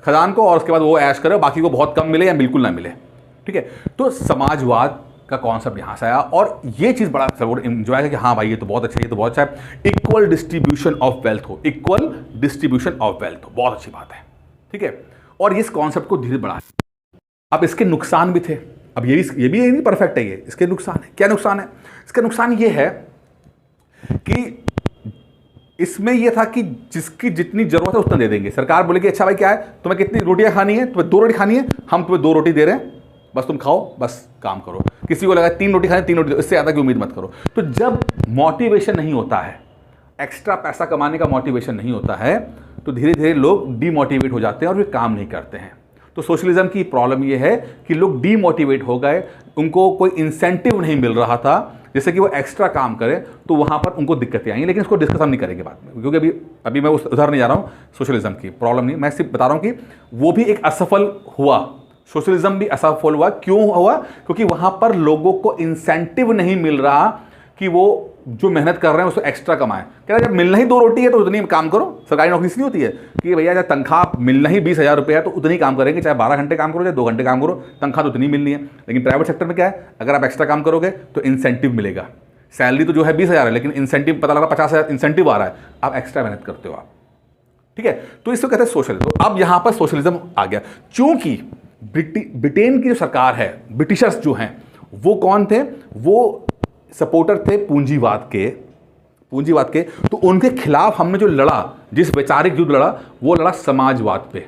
खदान को और उसके बाद वो ऐश करे, बाकी को बहुत कम मिले या बिल्कुल ना मिले। ठीक है, तो समाजवाद का कॉन्सेप्ट यहाँ से आया और ये चीज़ बड़ा इंजॉय है कि हाँ भाई ये तो बहुत अच्छा है, ये तो बहुत अच्छा है। इक्वल डिस्ट्रीब्यूशन ऑफ वेल्थ हो, इक्वल डिस्ट्रीब्यूशन ऑफ वेल्थ हो, बहुत अच्छी बात है। ठीक है, और इस कॉन्सेप्ट को धीरे बढ़ा। अब इसके नुकसान भी थे, अब ये भी नहीं परफेक्ट है, ये इसके नुकसान है। क्या नुकसान है? इसका नुकसान ये है कि इसमें यह था कि जिसकी जितनी जरूरत है उतना दे देंगे। सरकार बोलेगी अच्छा भाई क्या है, तुम्हें कितनी रोटियां खानी है, तुम्हें 2 रोटी खानी है, हम तुम्हें 2 रोटी दे रहे हैं, बस तुम खाओ, बस काम करो। किसी को लगा 3 रोटी खानी, 3 रोटी दो, इससे ज़्यादा की उम्मीद मत करो। तो जब मोटिवेशन नहीं होता है, एक्स्ट्रा पैसा कमाने का मोटिवेशन नहीं होता है, तो धीरे धीरे लोग डीमोटिवेट हो जाते हैं और वे काम नहीं करते हैं। तो सोशलिज्म की प्रॉब्लम यह है कि लोग डीमोटिवेट हो गए, उनको कोई इंसेंटिव नहीं मिल रहा था जैसे कि वो एक्स्ट्रा काम करें, तो वहाँ पर उनको दिक्कतें आएंगी। लेकिन इसको डिस्कस हम नहीं करेंगे बाद में, क्योंकि अभी मैं उधर नहीं जा रहा हूँ। सोशलिज्म की प्रॉब्लम नहीं, मैं सिर्फ बता रहा हूँ कि वो भी एक असफल हुआ, सोशलिज्म भी असफल हुआ। क्यों हुआ? क्योंकि वहाँ पर लोगों को इंसेंटिव नहीं मिल रहा कि वो जो मेहनत कर रहे हैं उसको एक्स्ट्रा कमाएं। कह रहे जब मिलना ही 2 रोटी है तो उतनी काम करो। सरकारी नौकरी इसलिए होती है कि भैया जब तनख्वाह मिलना ही 20,000 रुपये है तो उतनी काम करेंगे, चाहे 12 घंटे काम करो, चाहे 2 घंटे काम करो, तनख्वाह तो उतनी मिलनी है। लेकिन प्राइवेट सेक्टर में क्या है, अगर आप एक्स्ट्रा काम करोगे तो इंसेंटिव मिलेगा। सैलरी तो जो है 20,000 है, लेकिन इंसेंटिव पता लगा 50,000 इंसेंटिव आ रहा है, आप एक्स्ट्रा मेहनत करते हो आप। ठीक है, तो इसको कहते हैं सोशलिज्म। तो अब यहाँ पर सोशलिज्म आ गया, चूंकि ब्रिटेन की जो सरकार है, ब्रिटिशर्स जो हैं वो कौन थे? वो सपोर्टर थे पूंजीवाद के। तो उनके खिलाफ हमने जो लड़ा, जिस वैचारिक युद्ध लड़ा, वो लड़ा समाजवाद पे।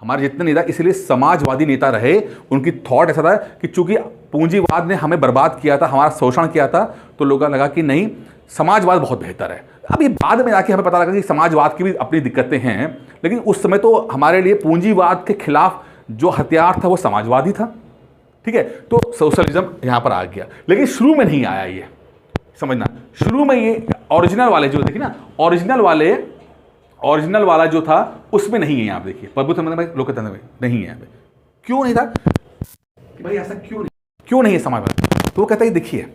हमारे जितने नेता इसलिए समाजवादी नेता रहे, उनकी थॉट ऐसा था कि चूंकि पूंजीवाद ने हमें बर्बाद किया था, हमारा शोषण किया था, तो लोगों को लगा कि नहीं, समाजवाद बहुत बेहतर है। अब ये बाद में जाके हमें पता लगा कि समाजवाद की भी अपनी दिक्कतें हैं, लेकिन उस समय तो हमारे लिए पूंजीवाद के खिलाफ जो हथियार था वो समाजवादी था। ठीक है, तो सोशलिज्म यहां पर आ गया, लेकिन शुरू में नहीं आया। ये समझना, शुरू में ये ओरिजिनल वाले जो देखिए ना, ओरिजिनल वाला जो था उसमें नहीं है। आप देखिए प्रभुत्व में, लोकतंत्र में नहीं है। क्यों नहीं था कि भाई ऐसा क्यों नहीं है समाजवाद? तो वो कहता है देखिए,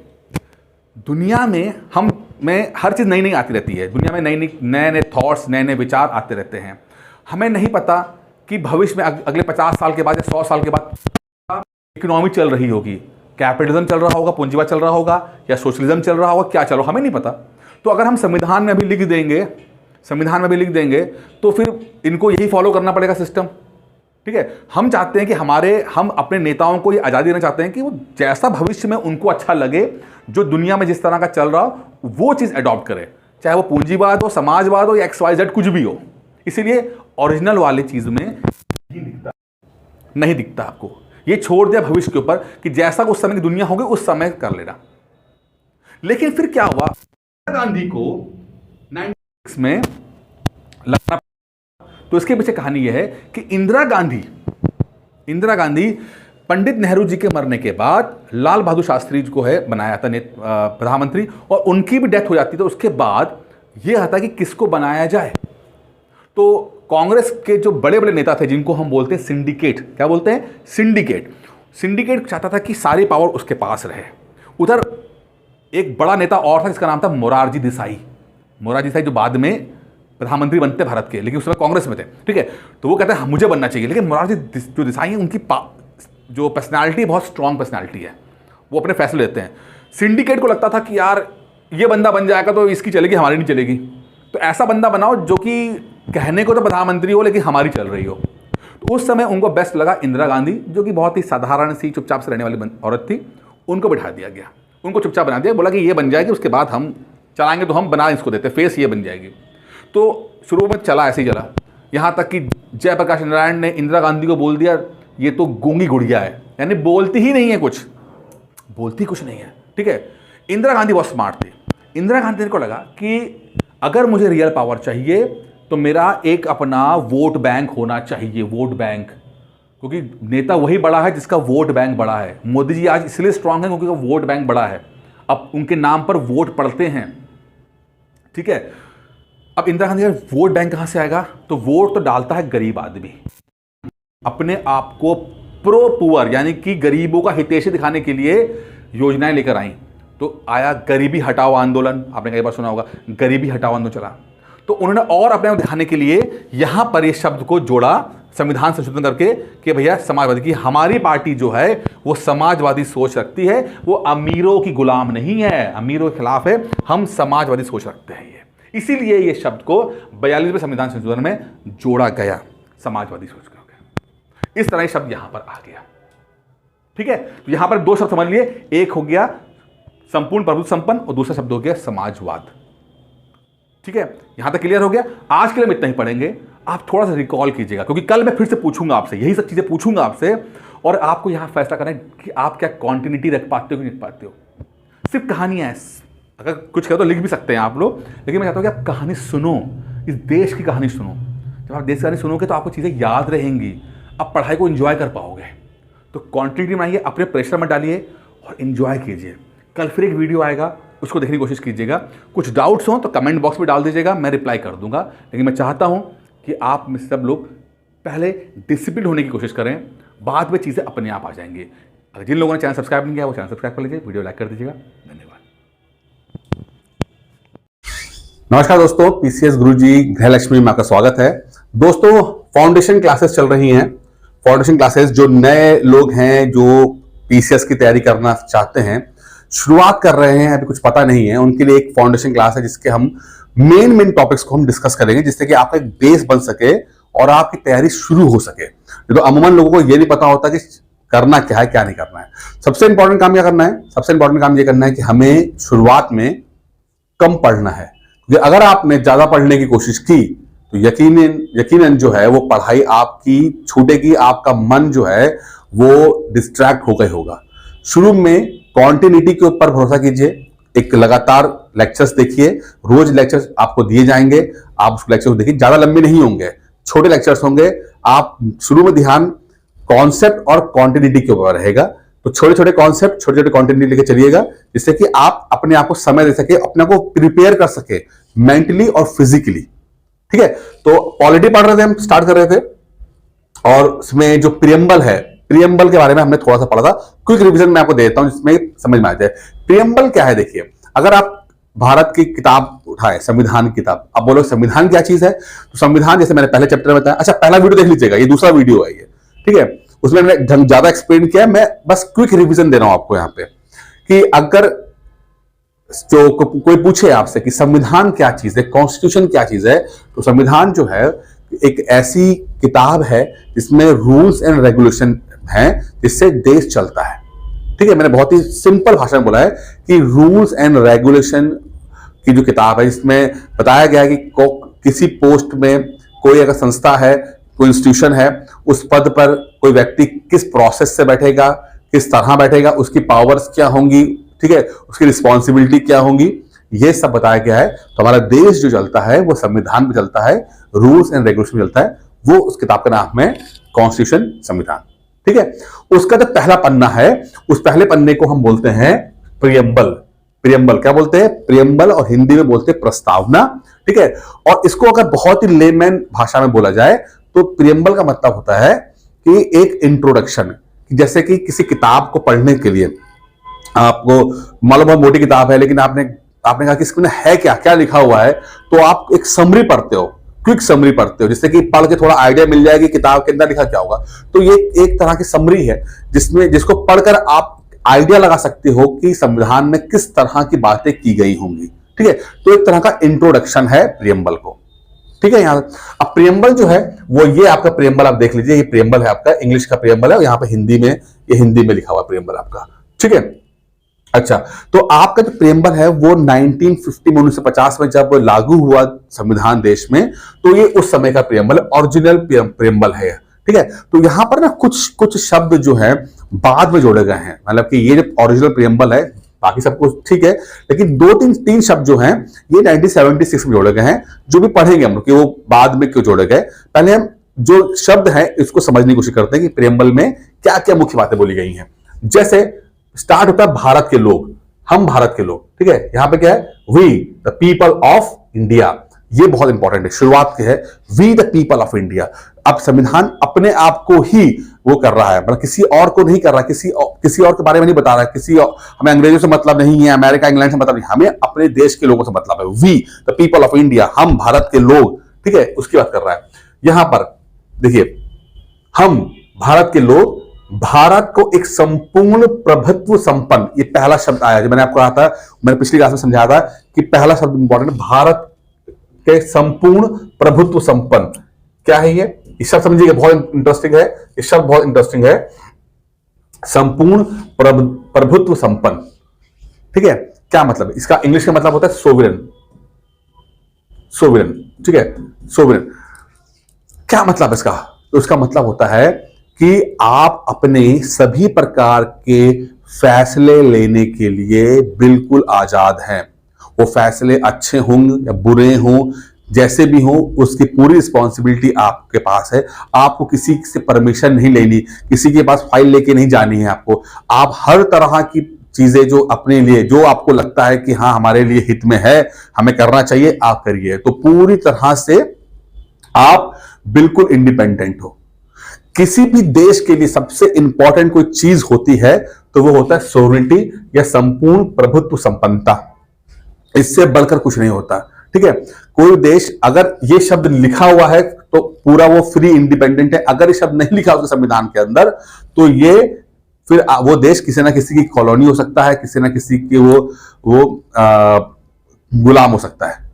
दुनिया में हर चीज नई नई आती रहती है, दुनिया में नए थॉट्स, नए विचार आते रहते हैं। हमें नहीं पता कि भविष्य में अगले 50 साल के बाद या 100 साल के बाद इकोनॉमी चल रही होगी, कैपिटलिज्म चल रहा होगा, पूंजीवाद चल रहा होगा, या सोशलिज्म चल रहा होगा, क्या चल रहा होगा, हमें नहीं पता। तो अगर हम संविधान में भी लिख देंगे तो फिर इनको यही फॉलो करना पड़ेगा सिस्टम। ठीक है, हम चाहते हैं कि हम अपने नेताओं को ये आज़ादी देना चाहते हैं कि वो जैसा भविष्य में उनको अच्छा लगे, जो दुनिया में जिस तरह का चल रहा हो वो चीज़ अडॉप्ट करे, चाहे वो पूंजीवाद हो, समाजवाद हो या XYZ कुछ भी हो। इसीलिए ओरिजिनल वाले चीज़ में नहीं दिखता आपको, ये छोड़ दिया भविष्य के ऊपर कि जैसा उस समय की दुनिया होगी उस समय कर लेना। लेकिन फिर क्या हुआ, गांधी को 96 में लगना। तो इसके पीछे कहानी यह है कि इंदिरा गांधी पंडित नेहरू जी के मरने के बाद लाल बहादुर शास्त्री जी को बनाया था प्रधानमंत्री, और उनकी भी डेथ हो जाती। तो उसके बाद यह आता कि किसको बनाया जाए। तो कांग्रेस के जो बड़े बड़े नेता थे, जिनको हम बोलते हैं सिंडिकेट, क्या बोलते हैं? सिंडिकेट चाहता था कि सारी पावर उसके पास रहे। उधर एक बड़ा नेता और था जिसका नाम था मोरारजी देसाई। मोरारजी देसाई जो बाद में प्रधानमंत्री बनते भारत के, लेकिन उस समय कांग्रेस में थे, ठीक है। तो वो कहते हैं मुझे बनना चाहिए, लेकिन मोरारजी जो देसाई हैं उनकी जो पर्सनालिटी बहुत स्ट्रांग पर्सनालिटी है, वो अपने फैसले लेते हैं। सिंडिकेट को लगता था कि यार ये बंदा बन जाएगा तो इसकी चलेगी, हमारी नहीं चलेगी, तो ऐसा बंदा बनाओ जो कि कहने को तो प्रधानमंत्री हो लेकिन हमारी चल रही हो। तो उस समय उनको बेस्ट लगा इंदिरा गांधी, जो कि बहुत ही साधारण सी चुपचाप से रहने वाली औरत थी, उनको बिठा दिया गया, उनको चुपचाप बना दिया, बोला कि ये बन जाएगी, उसके बाद हम चलाएंगे, तो हम बना इसको देते, फेस ये बन जाएगी। तो शुरू में चला ऐसे ही चला, यहाँ तक कि जयप्रकाश नारायण ने इंदिरा गांधी को बोल दिया ये तो गूंगी गुड़िया है, यानी बोलती ही नहीं है कुछ, बोलती कुछ नहीं है, ठीक है। इंदिरा गांधी बहुत स्मार्ट थी। इंदिरा गांधी को लगा कि अगर मुझे रियल पावर चाहिए तो मेरा एक अपना वोट बैंक होना चाहिए, वोट बैंक, क्योंकि नेता वही बड़ा है जिसका वोट बैंक बड़ा है। मोदी जी आज इसलिए स्ट्रांग है क्योंकि वोट बैंक बड़ा है, अब उनके नाम पर वोट पड़ते हैं, ठीक है। अब इंदिरा गांधी का वोट बैंक कहां से आएगा, तो वोट तो डालता है गरीब आदमी, अपने आप को प्रो पुअर यानी कि गरीबों का हितैषी दिखाने के लिए योजनाएं लेकर आई। तो आया गरीबी हटाओ आंदोलन, आपने कई बार सुना होगा, गरीबी हटाओ आंदोलन चला। तो उन्होंने और अपने आप दिखाने के लिए यहां पर ये शब्द को जोड़ा संविधान संशोधन करके कि भैया समाजवादी की हमारी पार्टी जो है वो समाजवादी सोच रखती है, वो अमीरों की गुलाम नहीं है, अमीरों के खिलाफ है, हम समाजवादी सोच रखते हैं। ये इसीलिए ये शब्द को 42वें संविधान संशोधन में जोड़ा गया, समाजवादी सोच का। इस तरह शब्द यहां पर आ गया, ठीक है। तो यहां पर दो शब्द समझ लिए, एक हो गया संपूर्ण प्रभुत्व संपन्न और दूसरा शब्द हो गया समाजवाद, ठीक है। यहां तक क्लियर हो गया। आज के लिए हम इतना ही पढ़ेंगे, आप थोड़ा सा रिकॉल कीजिएगा क्योंकि कल मैं फिर से पूछूंगा आपसे, यही सब चीजें पूछूंगा आपसे, और आपको यहां फैसला करना है कि आप क्या कॉन्टिन्यूटी रख पाते हो कि नहीं रख पाते हो। सिर्फ कहानियां हैं, अगर कुछ कहो तो लिख भी सकते हैं आप लोग, लेकिन मैं चाहता हूं कि आप कहानी सुनो, इस देश की कहानी सुनो। जब आप देश की कहानी सुनोगे तो आपको चीजें याद रहेंगी, आप पढ़ाई को एंजॉय कर पाओगे। तो कॉन्टिन्यूटी बनाइए, अपने प्रेशर में डालिए और एंजॉय कीजिए। कल फिर एक वीडियो आएगा, उसको देखने की कोशिश कीजिएगा। कुछ डाउट्स हो तो कमेंट बॉक्स में डाल दीजिएगा, मैं रिप्लाई कर दूंगा। लेकिन मैं चाहता हूं कि आप में सब लोग पहले डिसिप्लिन होने की कोशिश करें, बाद में चीज़ें अपने आप आ जाएंगी। अगर जिन लोगों ने चैनल सब्सक्राइब नहीं किया वो चैनल सब्सक्राइब कर लीजिए, वीडियो लाइक कर दीजिएगा। धन्यवाद। नमस्कार दोस्तों, पीसीएस गुरुजी गृहलक्ष्मी में आपका स्वागत है। दोस्तों, फाउंडेशन क्लासेस चल रही हैं। फाउंडेशन क्लासेस जो नए लोग हैं जो पीसीएस की तैयारी करना चाहते हैं, शुरुआत कर रहे हैं, अभी कुछ पता नहीं है, उनके लिए एक फाउंडेशन क्लास है जिसके हम मेन टॉपिक्स को हम डिस्कस करेंगे, जिससे कि आपका एक बेस बन सके और आपकी तैयारी शुरू हो सके। तो अमूमन लोगों को ये नहीं पता होता कि करना क्या है, क्या नहीं करना है। सबसे इंपॉर्टेंट काम क्या करना है? सबसे इंपॉर्टेंट काम ये करना है कि हमें शुरुआत में कम पढ़ना है। क्योंकि अगर आपने ज्यादा पढ़ने की कोशिश की तो यकीनन जो है वो पढ़ाई आपकी छूटेगी, आपका मन जो है वो डिस्ट्रैक्ट हो गए होगा। शुरू में कॉन्टिन्यूटी के ऊपर भरोसा कीजिए, एक लगातार लेक्चर्स देखिए, रोज लेक्चर्स आपको दिए जाएंगे, आप उस लेक्चर को देखिए, ज्यादा लंबे नहीं होंगे, छोटे लेक्चर्स होंगे। आप शुरू में ध्यान कॉन्सेप्ट और कॉन्टिन्यूटी के ऊपर रहेगा, तो छोटे छोटे कॉन्सेप्ट, छोटे छोटे कॉन्टिन्यूटी लेके चलिएगा, जिससे कि आप अपने आप को समय दे सके, अपने को प्रिपेयर कर सके मेंटली और फिजिकली, ठीक है। तो पॉलिटी पढ़ रहे थे, हम स्टार्ट कर रहे थे, और उसमें जो प्रियम्बल है, प्रियम्बल के बारे में हमने थोड़ा सा पढ़ा था। क्विक रिवीजन मैं आपको देता हूं जिसमें समझ में आ जाए। प्रियम्बल क्या है? देखिए, अगर आप भारत की किताब उठाए, संविधान की किताब, आप बोलो संविधान क्या चीज है, तो संविधान जैसे मैंने पहले चैप्टर में बताया, अच्छा पहला वीडियो देख लीजिएगा, ये दूसरा वीडियो है ये, ठीक है। उसमें मैंने ज्यादा एक्सप्लेन किया, मैं बस क्विक रिवीजन दे रहा हूं आपको यहाँ पे, कि अगर जो कोई पूछे आपसे कि संविधान क्या चीज है, कॉन्स्टिट्यूशन क्या चीज है, तो संविधान जो है एक ऐसी किताब है जिसमें रूल्स एंड रेगुलेशन है, जिससे देश चलता है, ठीक है। मैंने बहुत ही सिंपल भाषा में बोला है कि रूल्स एंड रेगुलेशन की जो किताब है, इसमें बताया गया है कि किसी पोस्ट में कोई अगर संस्था है, कोई इंस्टीट्यूशन है, उस पद पर कोई व्यक्ति किस प्रोसेस से बैठेगा, किस तरह बैठेगा, उसकी पावर्स क्या होंगी, ठीक है, उसकी रिस्पॉन्सिबिलिटी क्या होंगी, ये सब बताया गया है। तो हमारा देश जो चलता है वो संविधान पे चलता है, रूल्स एंड रेगुलेशन चलता है। वो उस किताब का नाम है कॉन्स्टिट्यूशन, संविधान, ठीक है। उसका जो पहला पन्ना है, उस पहले पन्ने को हम बोलते हैं प्रियम्बल। प्रियम्बल क्या बोलते हैं? प्रियम्बल, और हिंदी में बोलते हैं प्रस्तावना, ठीक है। और इसको अगर बहुत ही लेमैन भाषा में बोला जाए तो प्रियम्बल का मतलब होता है कि एक इंट्रोडक्शन, जैसे कि किसी किताब को पढ़ने के लिए आपको मालूम बहुत मोटी किताब है, लेकिन आपने आपने कहा कि इसमें है क्या क्या लिखा हुआ है, तो आप एक समरी पढ़ते हो, क्विक समरी पढ़ते हो, जिससे कि पढ़ के थोड़ा आइडिया मिल जाएगी किताब के अंदर लिखा क्या होगा। तो ये एक तरह की समरी है जिसको पढ़कर आप आइडिया लगा सकते हो कि संविधान में किस तरह की बातें की गई होंगी। ठीक है, तो एक तरह का इंट्रोडक्शन है प्रियम्बल को। ठीक है, यहां अब प्रियम्बल जो है वो ये आपका प्रियम्बल आप देख लीजिए, ये प्रियम्बल है आपका, इंग्लिश का प्रियम्बल है, और यहां पे हिंदी में, ये हिंदी में लिखा हुआ प्रियम्बल आपका। ठीक है, अच्छा, तो आपका जो प्रियम्बल है वो 1950 में 1950 में जब लागू हुआ संविधान देश में, तो ये उस समय का प्रियम्बल, ओरिजिनल प्रियम्बल है। ठीक है, तो यहां पर ना कुछ शब्द जो है बाद में जोड़े गए हैं, मतलब कि ये जो ओरिजिनल प्रियम्बल है बाकी सब कुछ ठीक है, लेकिन तीन शब्द जो हैं ये 1976 में जोड़े गए हैं, जो भी पढ़ेंगे हम लोग कि वो बाद में क्यों जोड़े गए। पहले हम जो शब्द हैं इसको समझने की कोशिश करते हैं कि प्रियम्बल में क्या क्या मुख्य बातें बोली गई हैं। जैसे स्टार्ट होता है भारत के लोग, हम भारत के लोग। ठीक है, यहां पे क्या है, we the people of India, ये बहुत इंपॉर्टेंट है, शुरुआत की है, we the people of India. अब संविधान अपने आप को ही वो कर रहा है, मतलब किसी और को नहीं कर रहा, किसी और के बारे में नहीं बता रहा है, हमें अंग्रेजों से मतलब नहीं है, अमेरिका इंग्लैंड से मतलब नहीं, हमें अपने देश के लोगों से मतलब है। We the people of India, हम भारत के लोग। ठीक है, उसकी बात कर रहा है। यहां पर देखिए, हम भारत के लोग भारत को एक संपूर्ण प्रभुत्व संपन्न, ये पहला शब्द आया जो मैंने आपको कहा था, मैंने पिछली क्लास में समझाया था कि पहला शब्द इंपॉर्टेंट, भारत के संपूर्ण प्रभुत्व संपन्न। क्या है ये शब्द समझिएगा, बहुत इंटरेस्टिंग है, ये शब्द बहुत इंटरेस्टिंग है, संपूर्ण प्रभुत्व संपन्न। ठीक है, क्या मतलब, इसका इंग्लिश का मतलब होता है सोवरेन, सोवरेन। ठीक है, सोवरेन क्या मतलब इसका, तो इसका मतलब होता है कि आप अपने सभी प्रकार के फैसले लेने के लिए बिल्कुल आजाद हैं। वो फैसले अच्छे हों या बुरे हों, जैसे भी हो, उसकी पूरी रिस्पॉन्सिबिलिटी आपके पास है। आपको किसी से परमिशन नहीं लेनी, किसी के पास फाइल लेके नहीं जानी है आपको। आप हर तरह की चीजें जो अपने लिए, जो आपको लगता है कि हाँ हमारे लिए हित में है, हमें करना चाहिए, आप करिए। तो पूरी तरह से आप बिल्कुल इंडिपेंडेंट हो। किसी भी देश के लिए सबसे इंपॉर्टेंट कोई चीज होती है तो वो होता है सोवरेनिटी या संपूर्ण प्रभुत्व संपन्नता। इससे बढ़कर कुछ नहीं होता। ठीक है, कोई देश, अगर ये शब्द लिखा हुआ है तो पूरा वो फ्री इंडिपेंडेंट है, अगर ये शब्द नहीं लिखा उसके संविधान के अंदर तो ये फिर वो देश किसी ना किसी की कॉलोनी हो सकता है, किसी ना किसी की वो गुलाम हो सकता है।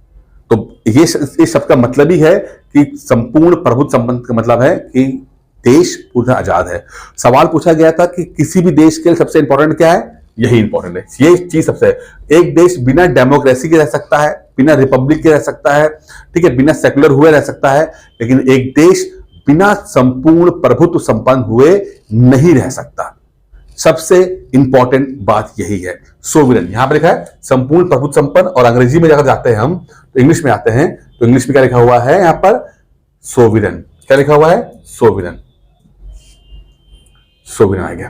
तो ये शब्द का मतलब ही है कि संपूर्ण प्रभुत्व संपन्न का मतलब है कि देश पूरा आजाद है। सवाल पूछा गया था कि किसी भी देश के लिए सबसे इंपॉर्टेंट क्या है, यही इंपॉर्टेंट है, ये चीज सबसे है। एक देश बिना डेमोक्रेसी के रह सकता है, बिना रिपब्लिक के रह सकता है, ठीक है, बिना सेकुलर हुए रह सकता है, लेकिन एक देश बिना संपूर्ण प्रभुत्व संपन्न हुए नहीं रह सकता। सबसे इंपॉर्टेंट बात यही है। सोवरेन यहां पर लिखा है संपूर्ण प्रभुत्व संपन्न, और अंग्रेजी में जाकर जाते हैं हम तो इंग्लिश में आते हैं, तो इंग्लिश में क्या लिखा हुआ है यहां पर, सोवरेन। क्या लिखा हुआ है, सोवरेन। सोवरेन आ गया,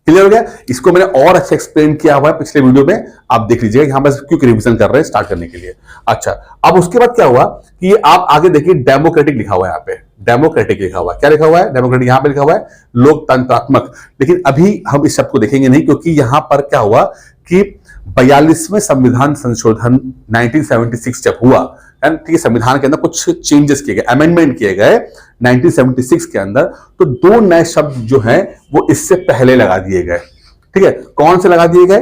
क्लियर हो गया। इसको मैंने और अच्छा एक्सप्लेन किया हुआ है पिछले वीडियो में, आप देख लीजिएगा। यहां पर क्यों रिवीजन कर रहे हैं स्टार्ट करने के लिए। अच्छा, अब उसके बाद क्या हुआ कि आप आगे देखिए, डेमोक्रेटिक लिखा हुआ है यहाँ पे, डेमोक्रेटिक लिखा हुआ है। क्या लिखा हुआ है, डेमोक्रेटिक यहां पे लिखा हुआ है लोकतंत्रात्मक। लेकिन अभी हम इस शब्द को देखेंगे नहीं, क्योंकि यहां पर क्या हुआ कि 42वें संविधान संशोधन 1976 जब हुआ, ठीक है, संविधान के अंदर कुछ चेंजेस किए गए, अमेंडमेंट किए गए 1976 के अंदर, तो दो नए शब्द जो हैं वो इससे पहले लगा दिए गए। ठीक है, कौन से लगा दिए गए,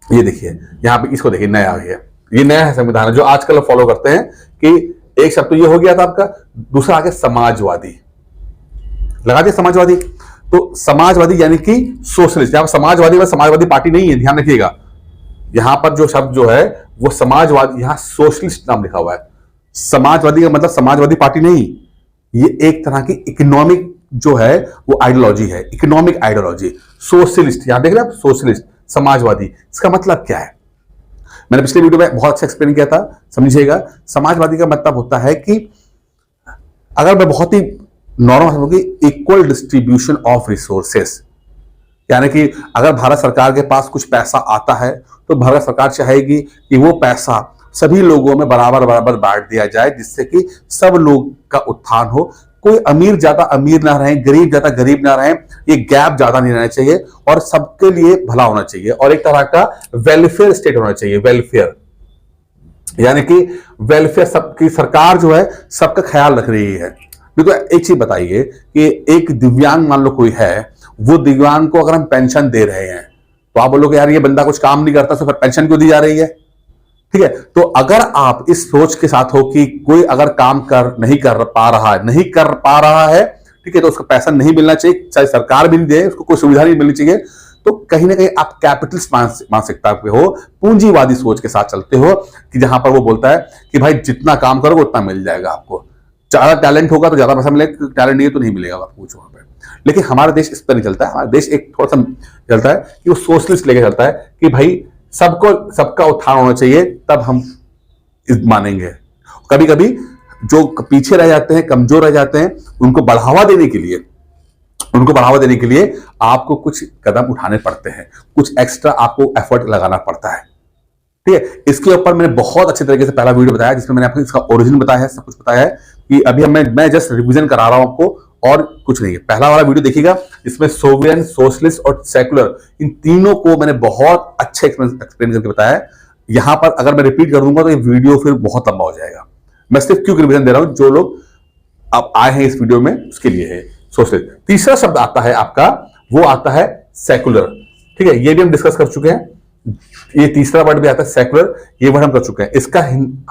ये देखिए यहां पे, इसको देखिए, नया आ गया, ये नया है संविधान जो आजकल फॉलो करते हैं कि एक शब्द तो ये हो गया था आपका, दूसरा आ गया समाजवादी, लगा दिया समाजवादी। तो समाजवादी यानी कि सोशलिस्ट, यहां पर समाजवादी पार्टी नहीं है, ध्यान रखिएगा। यहां पर जो शब्द जो है वो समाजवादी, यहां सोशलिस्ट नाम लिखा हुआ है। समाजवादी का मतलब समाजवादी पार्टी नहीं, ये एक तरह की इकोनॉमिक जो है वो आइडियोलॉजी है, इकोनॉमिक आइडियोलॉजी। सोशलिस्ट यहां देख रहे हैं आप, सोशलिस्ट, समाजवादी, इसका मतलब क्या है मैंने पिछले वीडियो में बहुत अच्छा एक्सप्लेन किया था, समझिएगा। समाजवादी का मतलब होता है कि अगर मैं बहुत ही नॉर्मल समझूंगी, इक्वल डिस्ट्रीब्यूशन ऑफ रिसोर्सेस, यानी कि अगर भारत सरकार के पास कुछ पैसा आता है तो भारत सरकार चाहेगी कि वो पैसा सभी लोगों में बराबर बराबर बांट दिया जाए, जिससे कि सब लोग का उत्थान हो, कोई अमीर ज्यादा अमीर ना रहे, गरीब ज्यादा गरीब ना रहे, ये गैप ज्यादा नहीं रहना चाहिए और सबके लिए भला होना चाहिए और एक तरह का वेलफेयर स्टेट होना चाहिए। वेलफेयर यानी कि वेलफेयर, सबकी सरकार जो है सबका ख्याल रख रही है। तो एक चीज बताइए कि एक दिव्यांग मान लो कोई है, वो दिव्यांग को अगर हम पेंशन दे रहे हैं तो आप बोलोगे यार ये बंदा कुछ काम नहीं करता तो फिर पेंशन क्यों दी जा रही है? ठीक है, तो अगर आप इस सोच के साथ हो कि कोई अगर काम नहीं कर पा रहा है, ठीक है, तो उसको पैसा नहीं मिलना चाहिए, चाहे सरकार भी नहीं दे, उसको कोई सुविधा नहीं मिलनी चाहिए, तो कहीं ना कहीं आप कैपिटलिस्ट मानसिकता पे हो, पूंजीवादी सोच के साथ चलते हो कि जहां पर वो बोलता है कि भाई जितना काम करोगे उतना मिल जाएगा आपको, ज्यादा टैलेंट होगा तो ज्यादा पैसा मिलेगा, टैलेंट नहीं है तो नहीं मिलेगा आपको कुछ वहां पे। लेकिन हमारा देश इस पर नहीं चलता है। हमारा देश एक थोड़ा सा चलता है कि वो सोशलिस्ट लेके चलता है कि भाई सबका उत्थान होना चाहिए, तब हम मानेंगे। कभी कभी जो पीछे रह जाते हैं, कमजोर रह जाते हैं, उनको बढ़ावा देने के लिए आपको कुछ कदम उठाने पड़ते हैं, कुछ एक्स्ट्रा आपको एफर्ट लगाना पड़ता है। ठीक है, इसके ऊपर मैंने बहुत अच्छे तरीके से पहला वीडियो बताया जिसमें मैंने आपको इसका ओरिजिन बताया है, सब कुछ बताया है कि अभी मैं जस्ट रिवीजन करा रहा हूं आपको और कुछ नहीं है। पहला वाला वीडियो देखिएगा, इसमें सोवियन, सोशलिस्ट और सेकुलर, इन तीनों को मैंने बहुत अच्छे एक्सप्लेन करके बताया है। यहां पर अगर मैं रिपीट कर दूंगा तो ये वीडियो फिर बहुत लंबा हो जाएगा। मैं सिर्फ क्यों रिवीजन दे रहा हूं, जो लोग अब आए हैं इस वीडियो में उसके लिए है सोशलिस्ट। तीसरा शब्द आता है आपका, वो आता है सेकुलर। ठीक है, ये भी हम डिस्कस कर चुके हैं। ये तीसरा वर्ड भी आता है सेकुलर, ये वर्ड हम कर चुके हैं। इसका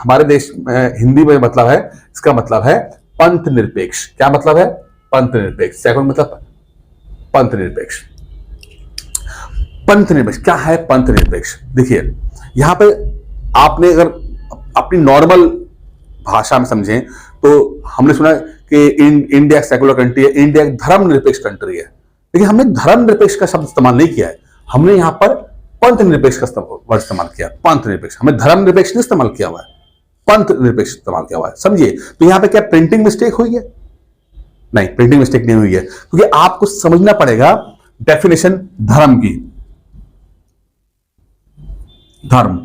हमारे देश में हिंदी में मतलब है, इसका मतलब है पंथ निरपेक्ष। क्या मतलब है? पंथ निरपेक्ष। सेकुलर मतलब पंथ निरपेक्ष। पंथ निरपेक्ष क्या है? पंथ निरपेक्ष देखिए, यहां पे आपने अगर अपनी नॉर्मल भाषा में समझें तो हमने सुना कि इंडिया सेकुलर कंट्री है, इंडिया एक धर्म निरपेक्ष कंट्री है, लेकिन हमने धर्म निरपेक्ष का शब्द इस्तेमाल नहीं किया है, हमने यहां पर पंथ निरपेक्ष का वर्ड इस्तेमाल किया। पंथ निरपेक्ष, हमें धर्म निरपेक्ष नहीं इस्तेमाल किया हुआ है, पंथ निरपेक्ष इस्तेमाल किया हुआ है। समझिए, तो यहां पे क्या प्रिंटिंग मिस्टेक हुई है? नहीं, प्रिंटिंग मिस्टेक नहीं हुई है, क्योंकि आपको समझना पड़ेगा डेफिनेशन धर्म की। धर्म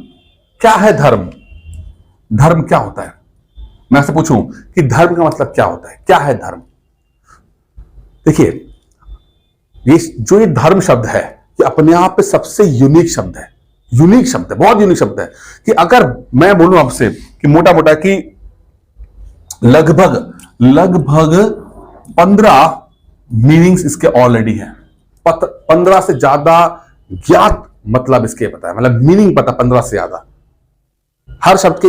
क्या है? धर्म क्या होता है? मैं आपसे पूछूं कि धर्म का मतलब क्या होता है? क्या है धर्म? देखिए, ये धर्म शब्द है, ये अपने आप पे सबसे यूनिक शब्द है। बहुत यूनिक शब्द है कि अगर मैं बोलूं आपसे कि मोटा मोटा कि लगभग 15 मीनिंग्स इसके ऑलरेडी हैं। 15 से ज्यादा ज्ञात मतलब इसके पता है, मतलब मीनिंग पता 15 से ज्यादा। हर शब्द के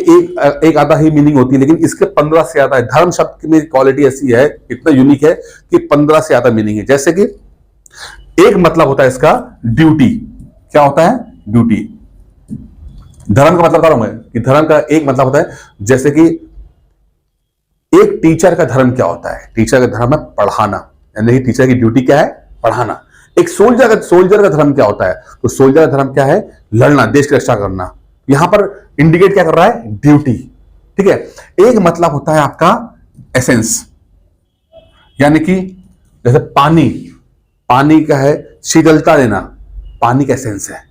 एक आधा ही मीनिंग होती है, लेकिन इसके 15 से ज्यादा है। धर्म शब्द में क्वालिटी ऐसी है, इतना यूनिक है कि 15 से ज्यादा मीनिंग है। जैसे कि एक मतलब होता है इसका ड्यूटी। क्या होता है? ड्यूटी। धर्म का मतलब बता रहा हूं मैं कि धर्म का एक मतलब होता है, जैसे कि एक टीचर का धर्म क्या होता है? टीचर का धर्म है पढ़ाना, यानी कि टीचर की ड्यूटी क्या है? पढ़ाना। एक सोल्जर का धर्म क्या होता है? तो सोल्जर का धर्म क्या है? लड़ना, देश की रक्षा करना। यहां पर इंडिकेट क्या कर रहा है? ड्यूटी। ठीक है, एक मतलब होता है आपका एसेंस, यानी कि जैसे पानी का है शीतलता देना, पानी का एसेंस है।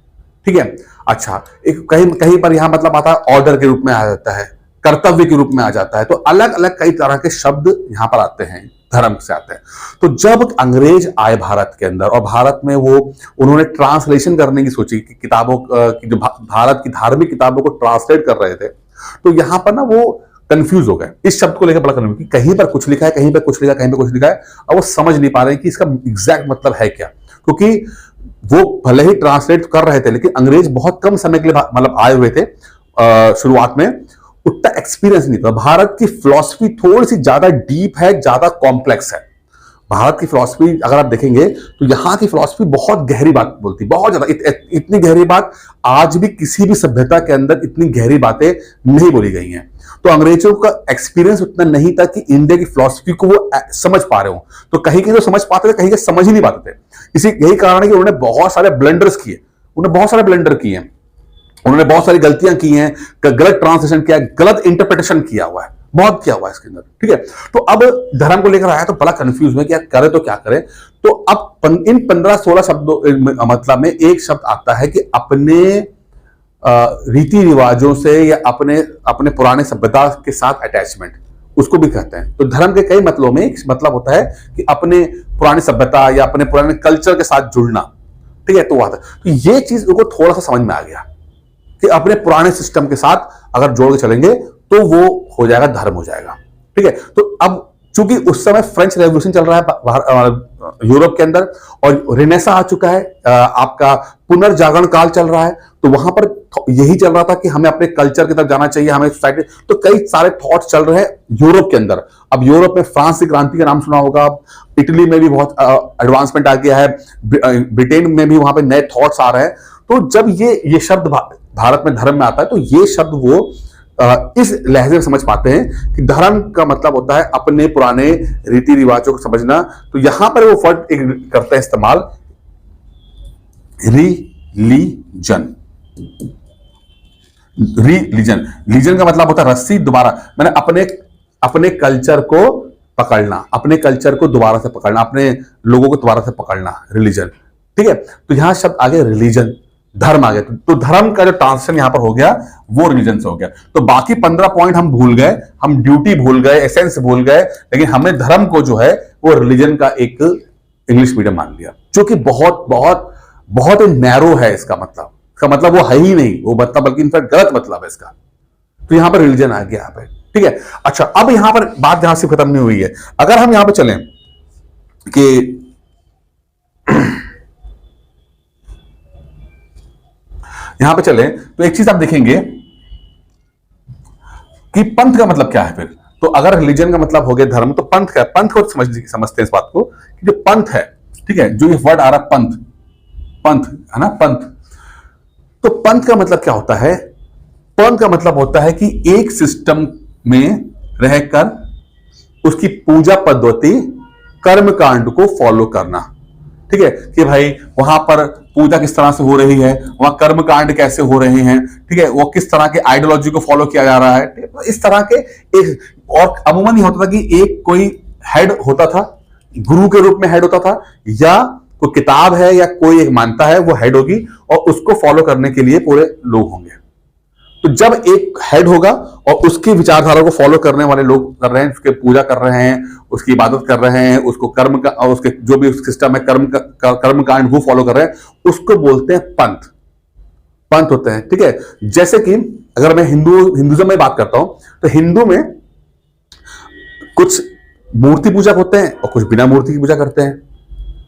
ठीक है, अच्छा, एक कहीं पर यहां मतलब आता है ऑर्डर के रूप में आ जाता है, कर्तव्य के रूप में आ जाता है। तो अलग अलग कई तरह के शब्द यहां पर आते हैं, धर्म से आते हैं। तो जब अंग्रेज आए भारत के अंदर और भारत में उन्होंने ट्रांसलेशन करने की सोची कि किताबों की, जो भारत की धार्मिक किताबों को ट्रांसलेट कर रहे थे, तो यहां पर ना वो कंफ्यूज हो गए इस शब्द को लेकर, बड़ा कंफ्यूज कि कहीं पर कुछ लिखा है, कहीं पर कुछ लिखा है, कहीं पर कुछ लिखा है। अब वो समझ नहीं पा रहे कि इसका एग्जैक्ट मतलब है क्या, क्योंकि वो भले ही ट्रांसलेट कर रहे थे, लेकिन अंग्रेज बहुत कम समय के लिए मतलब आए हुए थे शुरुआत में, उतना एक्सपीरियंस नहीं था। भारत की फिलॉसफी थोड़ी सी ज्यादा डीप है, ज्यादा कॉम्प्लेक्स है। भारत की फिलॉसफी अगर आप देखेंगे तो यहां की फिलॉसफी बहुत गहरी बात बोलती, बहुत ज्यादा, इतनी गहरी बात आज भी किसी भी सभ्यता के अंदर इतनी गहरी बातें नहीं बोली गई हैं। तो अंग्रेजों का एक्सपीरियंस उतना नहीं था कि इंडिया की फिलॉसफी को वो समझ पा रहे हो। तो कहीं की तो समझ पाते थे, कहीं के समझ ही नहीं पाते थे। यही कारण है कि उन्होंने बहुत सारे ब्लंडर्स किए, उन्होंने बहुत सारी गलतियां की हैं, गलत ट्रांसलेशन किया, गलत इंटरप्रिटेशन किया हुआ है, बहुत किया हुआ है इसके अंदर। ठीक है, तो अब धर्म को लेकर आया तो बड़ा कंफ्यूज हुआ कि यार करे तो क्या करें। तो अब इन 15-16 शब्दों मतलब में एक शब्द आता है कि अपने रीति रिवाजों से या अपने पुराने सभ्यता के साथ अटैचमेंट। उसको भी कहते हैं। तो धर्म के कई मतलों में एक मतलब होता है कि अपने पुरानी सभ्यता या अपने पुराने कल्चर के साथ जुड़ना, ठीक है, तो वो आता है। तो ये चीज को थोड़ा सा समझ में आ गया कि अपने पुराने सिस्टम के साथ अगर जोड़ के चलेंगे तो वो हो जाएगा, धर्म हो जाएगा, ठीक है। तो अब चूंकि उस समय फ्रेंच रेवोल्यूशन चल रहा है यूरोप के अंदर और रेनेसा आ चुका है, आपका पुनर्जागरण काल चल रहा है, तो वहां पर यही चल रहा था कि हमें अपने कल्चर की तरफ जाना चाहिए, हमें सोसाइटी, तो कई सारे थॉट्स चल रहे हैं यूरोप के अंदर। अब यूरोप में फ्रांस की क्रांति का नाम सुना होगा, इटली में भी बहुत एडवांसमेंट आ गया है, ब्रिटेन में भी वहां पे नए थॉट्स आ रहे हैं। तो जब ये शब्द भारत में धर्म में आता है तो ये शब्द वो इस लहजे में समझ पाते हैं कि धर्म का मतलब होता है अपने पुराने रीति रिवाजों को समझना। तो यहां पर वो वर्ड करते हैं इस्तेमाल, रिलीजन। रिलीजन का मतलब होता है रस्सी दोबारा, मैंने अपने कल्चर को पकड़ना, अपने कल्चर को दोबारा से पकड़ना, अपने लोगों को दोबारा से पकड़ना, रिलीजन, ठीक है। तो यहां शब्द आ गया रिलीजन, धर्म आ गया। तो धर्म का जो ट्रांसलेशन यहां पर हो गया वो रिलीजन से हो गया। तो बाकी 15 पॉइंट हम भूल गए, हम ड्यूटी भूल गए, एसेंस भूल गए, लेकिन हमने धर्म को जो है वो रिलीजन का एक इंग्लिश मीडियम मान लिया, जो कि बहुत बहुत बहुत नैरो है। इसका मतलब वो है ही नहीं, वो मतलब बल्कि इनफैक्ट गलत मतलब है इसका। तो यहां पर रिलीजन आ गया यहां पर, ठीक है। अच्छा, अब यहां पर बात यहां से खत्म नहीं हुई है। अगर हम यहां पर चलें कि यहां पे चले तो एक चीज आप देखेंगे कि पंथ का मतलब क्या है फिर। तो अगर रिलीजन का मतलब हो गया धर्म, तो पंथ क्या है? पंथ को समझते हैं इस बात को कि जो पंथ है, ठीक है, जो ये वर्ड आ रहा पंथ, पंथ है ना, पंथ। तो पंथ का मतलब क्या होता है? पंथ का मतलब होता है कि एक सिस्टम में रहकर उसकी पूजा पद्धति, कर्म कांड को फॉलो करना, ठीक है, कि भाई वहां पर पूजा किस तरह से हो रही है, वहां कर्म कांड कैसे हो रहे हैं, ठीक है, वो किस तरह के आइडियोलॉजी को फॉलो किया जा रहा है, तो इस तरह के एक, और अमूमन ये होता था कि एक कोई हेड होता था, गुरु के रूप में हेड होता था, या कोई किताब है या कोई एक मानता है वो हेड होगी और उसको फॉलो करने के लिए पूरे लोग होंगे। तो जब एक हेड होगा और उसकी विचारधारा को फॉलो करने वाले लोग कर रहे हैं, उसके पूजा कर रहे हैं, उसकी इबादत कर रहे हैं, उसको कर्म का और उसके जो भी सिस्टम है कर्म कांड वो फॉलो कर रहे हैं, उसको बोलते हैं पंथ। पंथ होते हैं, ठीक है। जैसे कि अगर मैं हिंदुज्म में बात करता हूं तो हिंदू में कुछ मूर्ति पूजक होते हैं और कुछ बिना मूर्ति की पूजा करते हैं,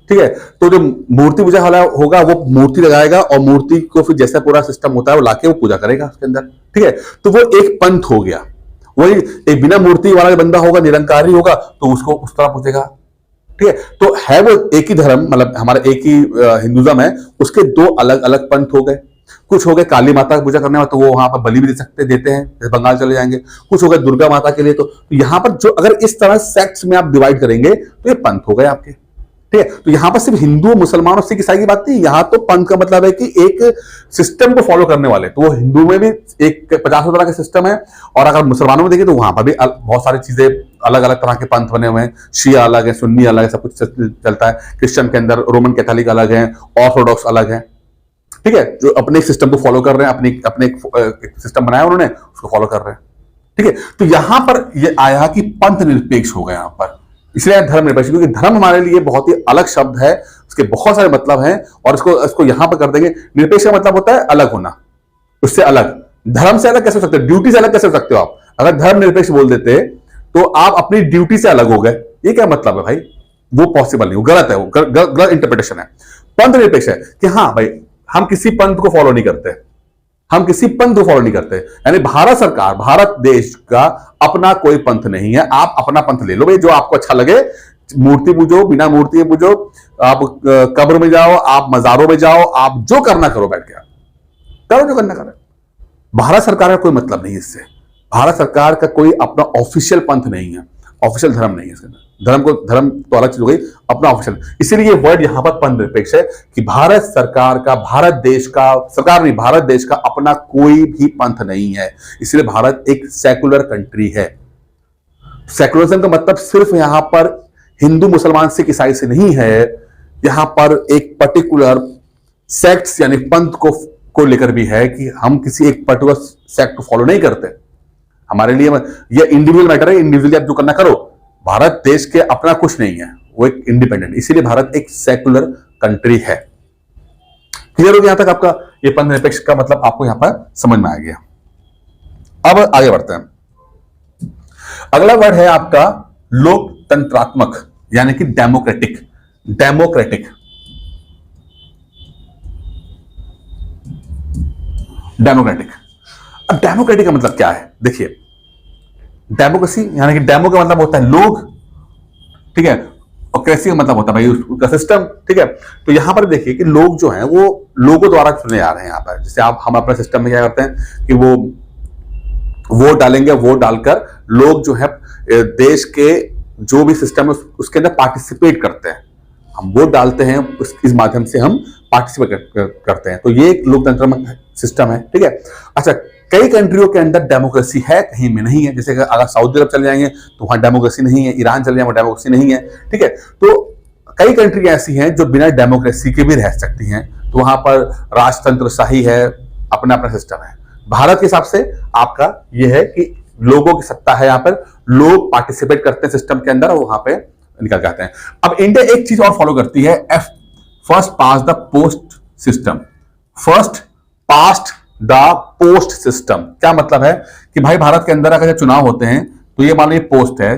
ठीक है। तो जो मूर्ति पूजा वाला होगा वो मूर्ति लगाएगा और मूर्ति को फिर जैसा पूरा सिस्टम होता है वो लाके वो पूजा करेगा उसके अंदर, ठीक है। तो वो एक पंथ हो गया। वही एक बिना मूर्ति वाला बंदा होगा, निरंकारी होगा, तो उसको उस तरह पूजेगा, ठीक है। तो है वो एक ही धर्म, मतलब हमारा एक ही हिंदुज्म है, उसके दो अलग अलग पंथ हो गए। कुछ हो गए काली माता की पूजा करने वाले, तो वो वहां पर बलि भी देते हैं, जैसे बंगाल चले जाएंगे। कुछ हो गए दुर्गा माता के लिए। तो यहां पर जो अगर इस तरह सेक्ट्स में आप डिवाइड करेंगे तो ये पंथ हो गए आपके, ठीक है। तो यहां पर सिर्फ हिंदू, मुसलमान और सिख ईसाई की बात नहीं, यहां तो पंथ का मतलब है कि एक सिस्टम को फॉलो करने वाले। तो वो हिंदू में भी एक 50 तरह का सिस्टम है, और अगर मुसलमानों में देखें तो वहां पर भी बहुत सारी चीजें, अलग अलग तरह के पंथ बने हुए हैं। शिया अलग है, सुन्नी अलग है, सब कुछ चलता है। क्रिश्चियन के अंदर रोमन कैथोलिक अलग है, ऑर्थोडॉक्स अलग है, ठीक है, जो अपने सिस्टम को फॉलो कर रहे हैं, अपने सिस्टम बनाया उन्होंने, उसको फॉलो कर रहे हैं, ठीक है। तो यहां पर यह आया कि पंथ निरपेक्ष हो गया यहां पर, इसलिए धर्म निरपेक्ष, क्योंकि धर्म हमारे लिए बहुत ही अलग शब्द है, उसके बहुत सारे मतलब हैं, और इसको यहां पर कर देंगे। निरपेक्ष का मतलब होता है अलग होना, उससे अलग। धर्म से अलग कैसे हो सकते हो? ड्यूटी से अलग कैसे हो सकते हो आप? अगर धर्म निरपेक्ष बोल देते तो आप अपनी ड्यूटी से अलग हो गए, ये क्या मतलब है भाई? वो पॉसिबल नहीं, वो गलत है, वो गलत इंटरप्रिटेशन है। पंथ निरपेक्ष है कि हाँ भाई, हम किसी पंथ को फॉलो नहीं करते, हम किसी पंथ को फॉलो नहीं करते। यानी भारत सरकार, भारत देश का अपना कोई पंथ नहीं है, आप अपना पंथ ले लो भाई, जो आपको अच्छा लगे। मूर्ति पूजो, बिना मूर्ति के पूजो, आप कब्र में जाओ, आप मजारों में जाओ, आप जो करना करो, बैठ के करो जो करना करो। भारत सरकार का कोई मतलब नहीं इससे। भारत सरकार का कोई अपना ऑफिशियल पंथ नहीं है, ऑफिशियल धर्म नहीं है इसके अंदर। धर्म तो अलग चीज हो गई, अपना ऑफिशियल। इसीलिए ये वर्ड यहां पर पंथ निरपेक्ष है कि भारत सरकार का, भारत देश का, सरकार नहीं, भारत देश का अपना कोई भी पंथ नहीं है। इसलिए भारत एक सेकुलर कंट्री है। सेकुलरिज्म का मतलब सिर्फ यहां पर हिंदू, मुसलमान, सिख, ईसाई से नहीं है, यहां पर एक पर्टिकुलर सेक्ट्स यानी पंथ को लेकर भी है कि हम किसी एक पर्टिकुलर सेक्ट को फॉलो नहीं करते। हमारे लिए ये इंडिविजुअल मैटर है, इंडिविजुअली आप जो करना करो। भारत देश के अपना कुछ नहीं है, वो एक इंडिपेंडेंट, इसीलिए भारत एक सेकुलर कंट्री है। क्लियर हो गया यहां तक आपका ये पंथ निरपेक्ष का मतलब आपको यहां पर समझ में आ गया। अब आगे बढ़ते हैं। अगला वर्ड है आपका लोकतंत्रात्मक, यानी कि डेमोक्रेटिक। डेमोक्रेटिक डेमोक्रेटिक अब डेमोक्रेटिक का मतलब क्या है? देखिए, डेमोक्रेसी यानी कि डेमो का मतलब होता है लोग, ठीक है, और क्रेसी का मतलब होता है भाई उसका सिस्टम, ठीक है। तो यहां पर देखिए कि लोग जो हैं वो लोगों द्वारा चुने जा रहे हैं। यहां पर जैसे हम अपने सिस्टम में क्या करते हैं कि वो वोट डालेंगे, वोट डालकर लोग जो है देश के जो भी सिस्टम है उसके अंदर पार्टिसिपेट करते हैं। हम वोट डालते हैं, इस माध्यम से हम पार्टिसिपेट करते हैं। तो ये एक लोकतंत्र सिस्टम है, ठीक है। अच्छा, कई कंट्रियों के अंदर डेमोक्रेसी है, कहीं में नहीं है। जैसे अगर सऊदी अरब चले जाएंगे तो वहां डेमोक्रेसी नहीं है, ईरान चले जाएंगे डेमोक्रेसी नहीं है, ठीक है। तो कई कंट्री ऐसी हैं जो बिना डेमोक्रेसी के भी रह सकती हैं, तो वहां पर राजतंत्र सही है, अपना अपना सिस्टम है। भारत के हिसाब से आपका यह है कि लोगों की सत्ता है, यहां पर लोग पार्टिसिपेट करते हैं सिस्टम के अंदर और वहां पे निकल जाते हैं। अब इंडिया एक चीज और फॉलो करती है, first past the post system. First past the post system क्या मतलब है कि भाई भारत के अंदर अगर चुनाव होते हैं तो ये मान लो ये पोस्ट है,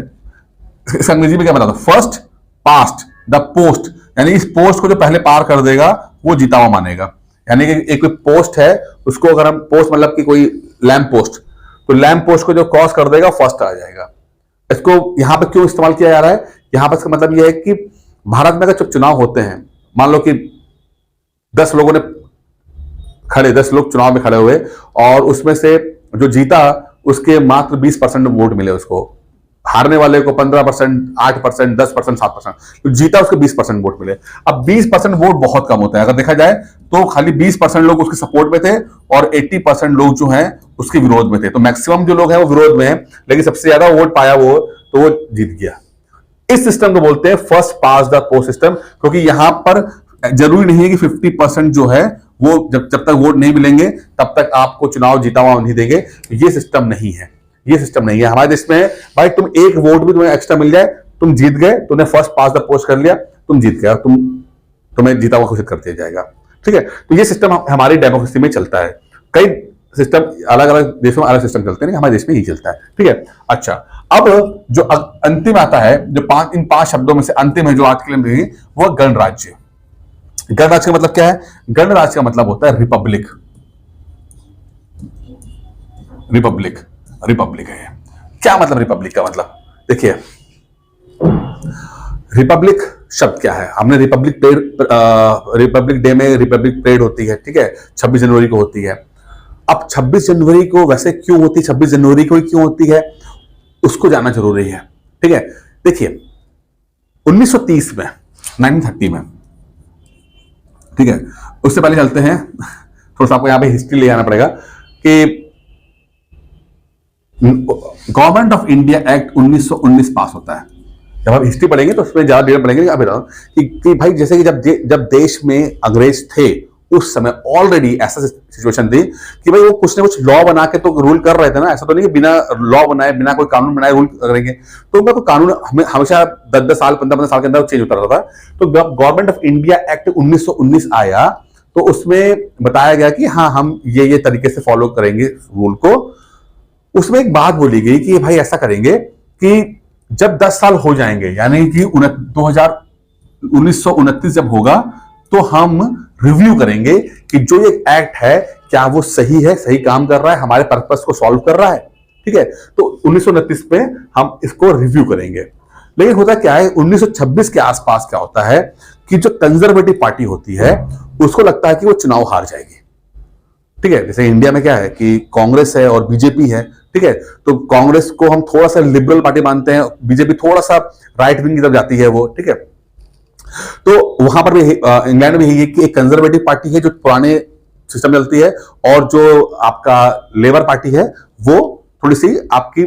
इस अंग्रेजी में क्या बताता, फर्स्ट पास्ट द पोस्ट, यानी इस पोस्ट को जो पहले पार कर देगा वो जीता हुआ मानेगा। यानी कि एक कोई पोस्ट है, उसको अगर हम पोस्ट मतलब कि कोई लैंप पोस्ट, तो लैंप पोस्ट को जो क्रॉस कर देगा फर्स्ट आ जाएगा। इसको यहां पर क्यों इस्तेमाल किया जा रहा है? यहां पर इसका मतलब यह है कि भारत में अगर जब चुनाव होते हैं, मान लो कि 10 लोगों ने खड़े, 10 लोग चुनाव में खड़े हुए और उसमें से जो जीता उसके मात्र 20% वोट मिले उसको, हारने वाले को 15%, 8%, 10%, 7%, तो जीता उसके 20% वोट मिले। अब 20% वोट बहुत कम होता है, अगर देखा जाए तो खाली 20% लोग उसके सपोर्ट में थे और 80% लोग जो हैं उसके विरोध में थे। तो मैक्सिमम जो लोग हैं वो विरोध में हैं, लेकिन सबसे ज्यादा वोट पाया वो, तो वो जीत गया। इस सिस्टम को बोलते हैं first pass the post system, क्योंकि यहां पर जरूरी नहीं है कि 50% जो है वो जब तक वोट नहीं मिलेंगे तब तक आपको चुनाव जीता हुआ नहीं देंगे। ये सिस्टम नहीं है, ये सिस्टम नहीं है हमारे देश में। भाई तुम एक वोट भी तुम्हें एक्स्ट्रा मिल जाए, तुम जीत गए, तुमने फर्स्ट पास द पोस्ट कर लिया, तुम जीत गए, तुम्हें जीता हुआ घोषित कर दिया जाएगा, ठीक है। तो ये सिस्टम हमारी डेमोक्रेसी में चलता है। कई सिस्टम अलग अलग देशों में अलग सिस्टम चलते हैं, हमारे देश में ही चलता है, ठीक है। अच्छा, अब जो अंतिम आता है, जो इन 5 शब्दों में से अंतिम है जो आज के लिए, वो गणराज्य। गणराज्य का मतलब क्या है? गणराज्य का मतलब होता है रिपब्लिक। रिपब्लिक रिपब्लिक है। क्या मतलब रिपब्लिक का मतलब? देखिए, रिपब्लिक शब्द क्या है? हमने रिपब्लिक डे में रिपब्लिक परेड होती है, ठीक है, 26 जनवरी को होती है। अब 26 जनवरी को वैसे क्यों होती है, 26 जनवरी को क्यों होती है, उसको जानना जरूरी है, ठीक है। देखिए, 1930 में, 1930 में, ठीक है, उससे पहले चलते हैं, थोड़ा सा आपको यहां पे हिस्ट्री ले आना पड़ेगा कि गवर्नमेंट ऑफ इंडिया एक्ट 1919 पास होता है। जब आप हिस्ट्री पढ़ेंगे तो उसमें ज्यादा डिटेल पढ़ेंगे। आप कि भाई जैसे कि जब देश में अंग्रेज थे उस समय ऑलरेडी ऐसा सिचुएशन थी कि भाई वो कुछ ना कुछ लॉ बना के तो रूल कर रहे थे ना। ऐसा तो नहीं कि बिना लॉ बनाए, बिना कोई कानून बनाए रूल करेंगे। तो उनका कानून हमेशा 10-10 साल, 15-15 साल के अंदर चेंज होता रहता था। तो गवर्नमेंट ऑफ इंडिया एक्ट 1919 आया तो उसमें बताया गया कि हाँ, हम ये तरीके से फॉलो करेंगे रूल को। उसमें एक बात बोली गई कि भाई ऐसा करेंगे कि जब 10 साल हो जाएंगे, यानी कि 1929 जब होगा तो हम रिव्यू करेंगे कि जो ये एक्ट है क्या वो सही है, सही काम कर रहा है, हमारे पर्पस को सॉल्व कर रहा है, ठीक है। तो 1929 में हम इसको रिव्यू करेंगे। लेकिन होता क्या है, 1926 के आसपास क्या होता है कि जो कंजर्वेटिव पार्टी होती है उसको लगता है कि वो चुनाव हार जाएगी, ठीक है। जैसे इंडिया में क्या है कि कांग्रेस है और बीजेपी है, ठीक है। तो कांग्रेस को हम थोड़ा सा लिबरल पार्टी मानते हैं, बीजेपी थोड़ा सा राइट विंग की तरफ जाती है वो, ठीक है। तो वहां पर भी इंग्लैंड में यही है कि एक कंजर्वेटिव पार्टी है जो पुराने सिस्टम चलती है, और जो आपका लेबर पार्टी है वो थोड़ी सी आपकी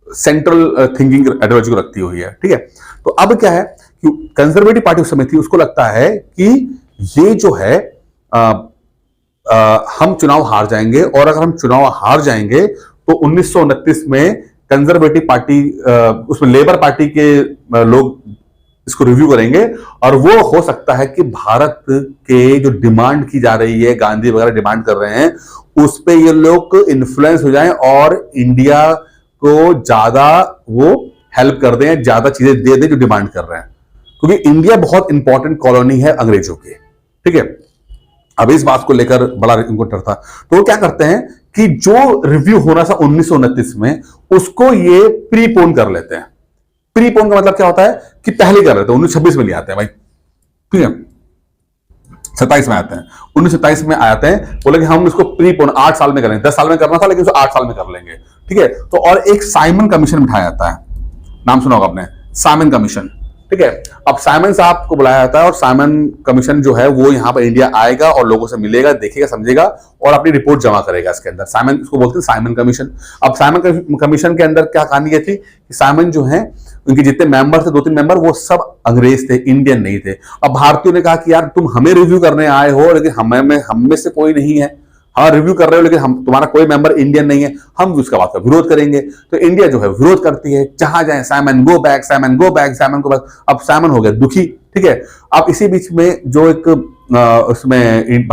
सेंट्रल थिंकिंग आइडियोलॉजी को रखती हुई है, ठीक है। तो अब क्या है कि कंजर्वेटिव पार्टी उस समय थी, उसको लगता है कि ये जो है हम चुनाव हार जाएंगे, और अगर हम चुनाव हार जाएंगे तो 1929 में कंजर्वेटिव पार्टी, उसमें लेबर पार्टी के लोग इसको रिव्यू करेंगे और वो हो सकता है कि भारत के जो डिमांड की जा रही है, गांधी वगैरह डिमांड कर रहे हैं, उस पे ये लोग इन्फ्लुएंस हो जाएं और इंडिया को ज्यादा वो हेल्प कर दें, ज्यादा चीजें दे दें जो डिमांड कर रहे हैं, क्योंकि इंडिया बहुत इंपॉर्टेंट कॉलोनी है अंग्रेजों की। ठीक है, अब इस बात को लेकर बड़ा इनको डर था, तो वो क्या करते हैं कि जो रिव्यू होना था 1929 में, उसको ये प्रीपोन कर लेते हैं। प्रीपोन का मतलब क्या होता है कि पहले कर लेते हैं, 1926 में नहीं आते हैं भाई, ठीक है, 27 में आते हैं, 1927 में आते हैं, बोले कि हम इसको प्रीपोन 8 साल में करेंगे, 10 साल में करना था लेकिन उसको 8 साल में कर लेंगे। ठीक है, तो और एक साइमन कमीशन बिठाया जाता है, नाम सुना होगा आपने, साइमन कमीशन। ठीक है, अब साइमन साहब को बुलाया जाता है और साइमन कमीशन जो है वो यहां पर इंडिया आएगा और लोगों से मिलेगा, देखेगा, समझेगा और अपनी रिपोर्ट जमा करेगा इसके अंदर। साइमन, इसको बोलते हैं साइमन कमीशन। अब साइमन कमीशन के अंदर क्या कहानी ये थी कि साइमन जो है, उनके जितने मेंबर थे, 2-3 मेंबर, वो सब अंग्रेज थे, इंडियन नहीं थे। अब भारतीयों ने कहा कि यार तुम हमें रिव्यू करने आए हो लेकिन हम में से कोई नहीं है, हाँ रिव्यू कर रहे हो लेकिन हम, तुम्हारा कोई मेंबर इंडियन नहीं है, हम उसका बात का विरोध करेंगे। तो इंडिया जो है विरोध करती है, जहां जाए Simon go back, Simon go back, Simon go back. अब साइमन हो गया दुखी। ठीक है, अब इसी बीच में जो एक उसमें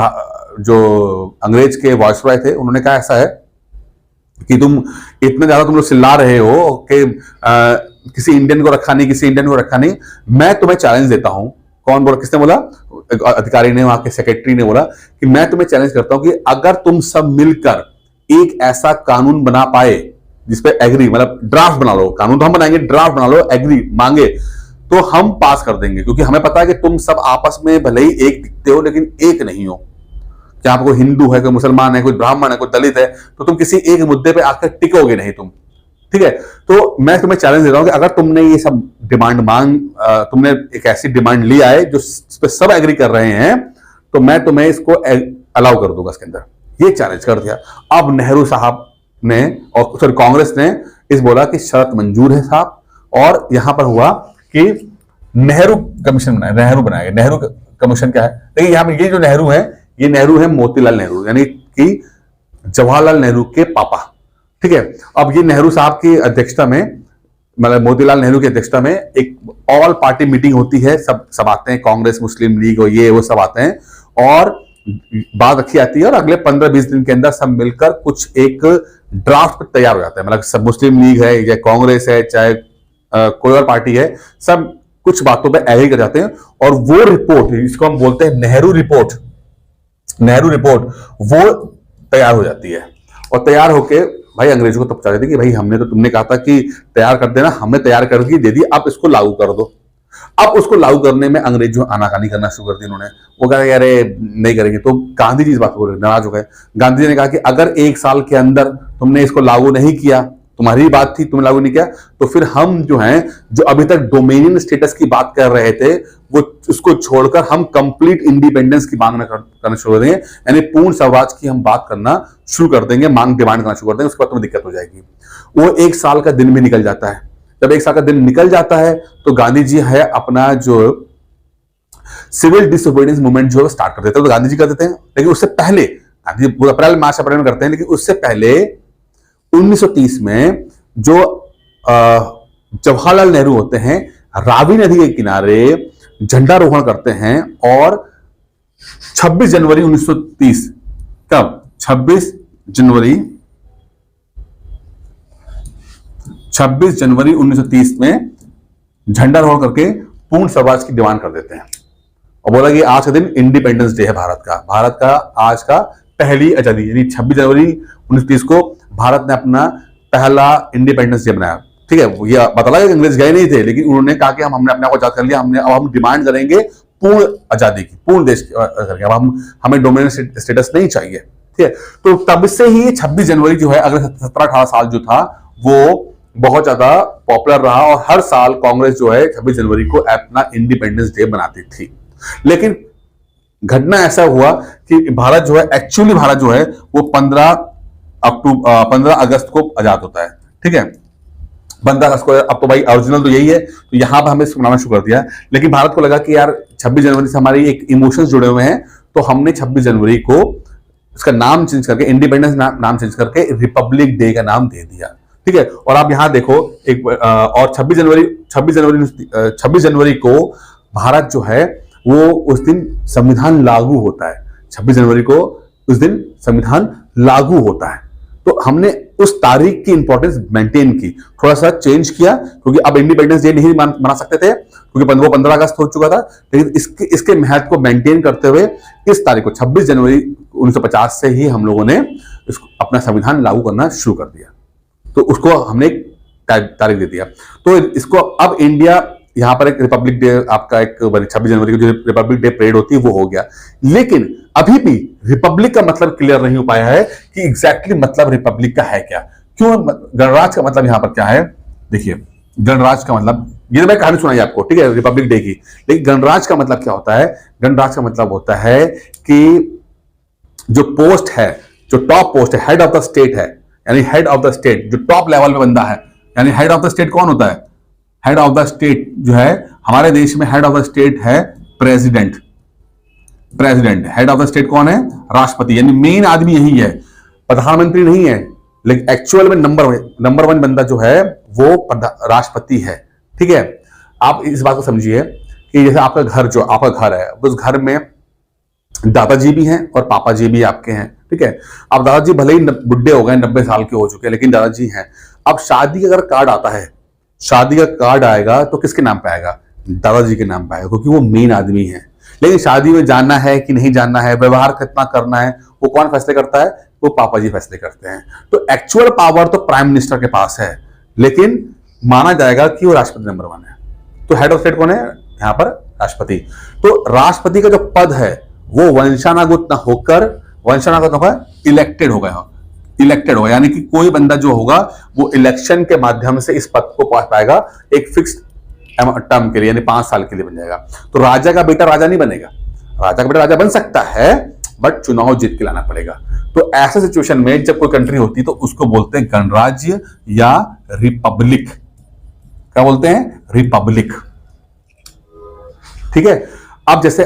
जो अंग्रेज के वॉइसरॉय थे, उन्होंने कहा ऐसा है कि तुम इतना ज्यादा तुम लोग चिल्ला रहे हो कि किसी इंडियन को रखा नहीं, किसी इंडियन को रखा नहीं, मैं तुम्हें चैलेंज देता हूं। कौन बोला, किसने बोला? अधिकारी ने, वहां के सेक्रेटरी ने बोला कि मैं तुम्हें चैलेंज करता हूं कि अगर तुम सब मिलकर एक ऐसा कानून बना पाए जिसपे एग्री, मतलब ड्राफ्ट बना लो, कानून तो हम बनाएंगे, ड्राफ्ट बना लो, एग्री मांगे तो हम पास कर देंगे, क्योंकि हमें पता है कि तुम सब आपस में भले ही एक दिखते हो लेकिन एक नहीं हो। क्या आपको हिंदू है, कोई मुसलमान है, कोई ब्राह्मण है, कोई दलित है, तो तुम किसी एक मुद्दे पे आकर टिकोगे नहीं तुम। ठीक है, तो मैं तुम्हें चैलेंज दे रहा हूं कि अगर तुमने ये सब डिमांड तुमने एक ऐसी डिमांड ली आए जो इस पे सब एग्री कर रहे हैं, तो मैं तुम्हें इसको अलाउ कर दूंगा इसके अंदर। ये चैलेंज कर दिया। अब नेहरू साहब ने और सॉरी कांग्रेस ने इस बोला कि शर्त मंजूर है साहब, और यहां पर हुआ कि नेहरू कमीशन बनाया। नेहरू कमीशन क्या है? देखिए यहां पर ये जो नेहरू है, ये नेहरू है मोतीलाल नेहरू, यानी कि जवाहरलाल नेहरू के पापा। ठीक है, अब ये नेहरू साहब की अध्यक्षता में, मतलब मोतीलाल नेहरू की अध्यक्षता में एक ऑल पार्टी मीटिंग होती है, सब आते हैं, कांग्रेस, मुस्लिम लीग और ये वो सब आते हैं और बात रखी जाती है, और अगले 15-20 दिन के अंदर सब मिलकर कुछ एक ड्राफ्ट तैयार हो जाता है। मतलब सब, मुस्लिम लीग है या कांग्रेस है, चाहे कोई और पार्टी है, सब कुछ बातों पर एग्री कर जाते हैं और वो रिपोर्ट, जिसको हम बोलते हैं नेहरू रिपोर्ट, वो तैयार हो जाती है। और तैयार होके भाई अंग्रेजों को तब बता देती कि भाई हमने तो, तुमने कहा था कि तैयार कर देना, हमने तैयार करके दे दी, अब इसको लागू कर दो। अब उसको लागू करने में अंग्रेजों आनाकानी करना शुरू कर दी उन्होंने। वो कहा अरे नहीं करेंगे, तो गांधी जी इस बात को नाराज हो गए। गांधी जी ने कहा कि अगर 1 साल के अंदर तुमने इसको लागू नहीं किया, तुम्हारी बात थी, तुमने लागू नहीं किया, तो फिर हम जो हैं, जो अभी तक डोमिनियन स्टेटस की बात कर रहे थे, वो उसको छोड़कर हम कंप्लीट इंडिपेंडेंस की मांग करना शुरू कर देंगे, यानी पूर्ण स्वराज की हम बात करना शुरू कर देंगे, मांग डिमांड करना शुरू कर देंगे। उसके बाद तुम्हें दिक्कत हो जाएगी। वो 1 साल का दिन भी निकल जाता है। जब 1 साल का दिन निकल जाता है तो गांधी जी है अपना जो सिविल डिसोबीडियंस मूवमेंट जो स्टार्ट कर देते हैं। तो गांधी जी कर देते हैं, लेकिन उससे पहले गांधी जी अप्रैल मार्च अप्रैल में करते हैं, लेकिन उससे पहले 1930 में जो जवाहरलाल नेहरू होते हैं, रावी नदी के किनारे झंडारोहण करते हैं और 26 जनवरी 1930, कब 26 जनवरी 1930 में झंडारोहण करके पूर्ण स्वराज की डिमांड कर देते हैं और बोला कि आज का दिन इंडिपेंडेंस डे है भारत का आज का पहली आजादी, यानी 26 जनवरी 1930 को भारत ने अपना पहला इंडिपेंडेंस डे बनाया। ठीक है, ये पता लगा कि अंग्रेज गए नहीं थे, लेकिन उन्होंने कहा कि हमने अपने आप को आजाद कर लिया, अब हम डिमांड करेंगे पूर्ण आजादी की, पूर्ण देश करके, अब हमें डोमिनेंट स्टेटस नहीं चाहिए। ठीक है, तो तब से ही 26 जनवरी जो है, अगले 17-18 साल जो था, वो बहुत ज्यादा पॉपुलर रहा और हर साल कांग्रेस जो है 26 जनवरी को अपना इंडिपेंडेंस डे बनाती थी। लेकिन घटना ऐसा हुआ कि भारत जो है, एक्चुअली भारत जो है वो 15 अगस्त को आजाद होता है। ठीक है, 15 अगस्त को। अब तो भाई ओरिजिनल तो यही है, तो यहां पर हमें मनाना शुरू कर दिया, लेकिन भारत को लगा कि यार 26 जनवरी से हमारी एक इमोशंस जुड़े हुए हैं, तो हमने 26 जनवरी को इसका नाम चेंज करके, इंडिपेंडेंस नाम चेंज करके रिपब्लिक डे का नाम दे दिया। ठीक है, और आप यहां देखो एक और 26 जनवरी को भारत जो है वो उस दिन संविधान लागू होता है। 26 जनवरी को उस दिन संविधान लागू होता है। तो हमने उस तारीख की इंपॉर्टेंस मेंटेन की, थोड़ा सा चेंज किया, क्योंकि अब इंडिपेंडेंस डे नहीं मना सकते थे क्योंकि 15 अगस्त हो चुका था। लेकिन इसके महत्व को मेंटेन करते हुए इस तारीख को 26 जनवरी 1950 से ही हम लोगों ने इसको अपना संविधान लागू करना शुरू कर दिया। तो उसको हमने एक तारीख दे दिया। तो इसको अब इंडिया यहां पर एक रिपब्लिक डे, आपका एक 26 जनवरी को जो रिपब्लिक डे परेड होती है वो हो गया। लेकिन अभी भी रिपब्लिक का मतलब क्लियर नहीं हो पाया है कि एग्जैक्टली मतलब रिपब्लिक का है क्या, क्यों, गणराज्य का मतलब यहां पर क्या है। देखिए, गणराज्य का मतलब, ये तो मैं कहानी सुनाई आपको, ठीक है, रिपब्लिक डे की। लेकिन गणराज्य का मतलब क्या होता है? गणराज्य का मतलब होता है कि जो पोस्ट है, जो टॉप पोस्ट है, हेड ऑफ द स्टेट है, यानी हेड ऑफ द स्टेट जो टॉप लेवल पे बंदा है, यानी हेड ऑफ द स्टेट कौन होता है? हेड ऑफ द स्टेट जो है हमारे देश में, हेड ऑफ द स्टेट है president. President head of the state कौन है? राष्ट्रपति, यानी मेन आदमी यही है, प्रधानमंत्री नहीं है। लेकिन एक्चुअल में नंबर वन बंदा जो है वो राष्ट्रपति है। ठीक है, आप इस बात को समझिए कि जैसे आपका घर है, उस घर में दादाजी भी हैं और पापा जी भी आपके हैं। ठीक है, अब दादाजी भले ही बुढ़े हो गए, 90 साल के हो चुके हैं, लेकिन दादाजी हैं। अब शादी का अगर कार्ड आता है, शादी का कार्ड आएगा तो किसके नाम पे आएगा? दादाजी के नाम पे आएगा, क्योंकि वो मेन आदमी है। लेकिन शादी में जाना है कि नहीं जाना है, व्यवहार कितना करना है, वो कौन फैसले करता है? वो पापा जी फैसले करते हैं। तो एक्चुअल पावर तो प्राइम मिनिस्टर के पास है, लेकिन माना जाएगा कि वो राष्ट्रपति नंबर 1 है। तो हेड ऑफ स्टेट कौन है यहां पर? राष्ट्रपति। तो राष्ट्रपति का जो पद है वो वंशानुगत इलेक्टेड हो गया, यानी कि कोई बंदा जो होगा वो इलेक्शन के माध्यम से इस पद को पहुंच पाएगा, एक फिक्स टर्म के लिए, यानी 5 साल के लिए बन जाएगा। तो राजा का बेटा राजा नहीं बनेगा, राजा का बेटा राजा बन सकता है, बट चुनाव जीत के लाना पड़ेगा। तो ऐसे सिचुएशन में जब कोई कंट्री होती है तो उसको बोलते हैं गणराज्य या रिपब्लिक। क्या बोलते हैं? रिपब्लिक। ठीक है, अब जैसे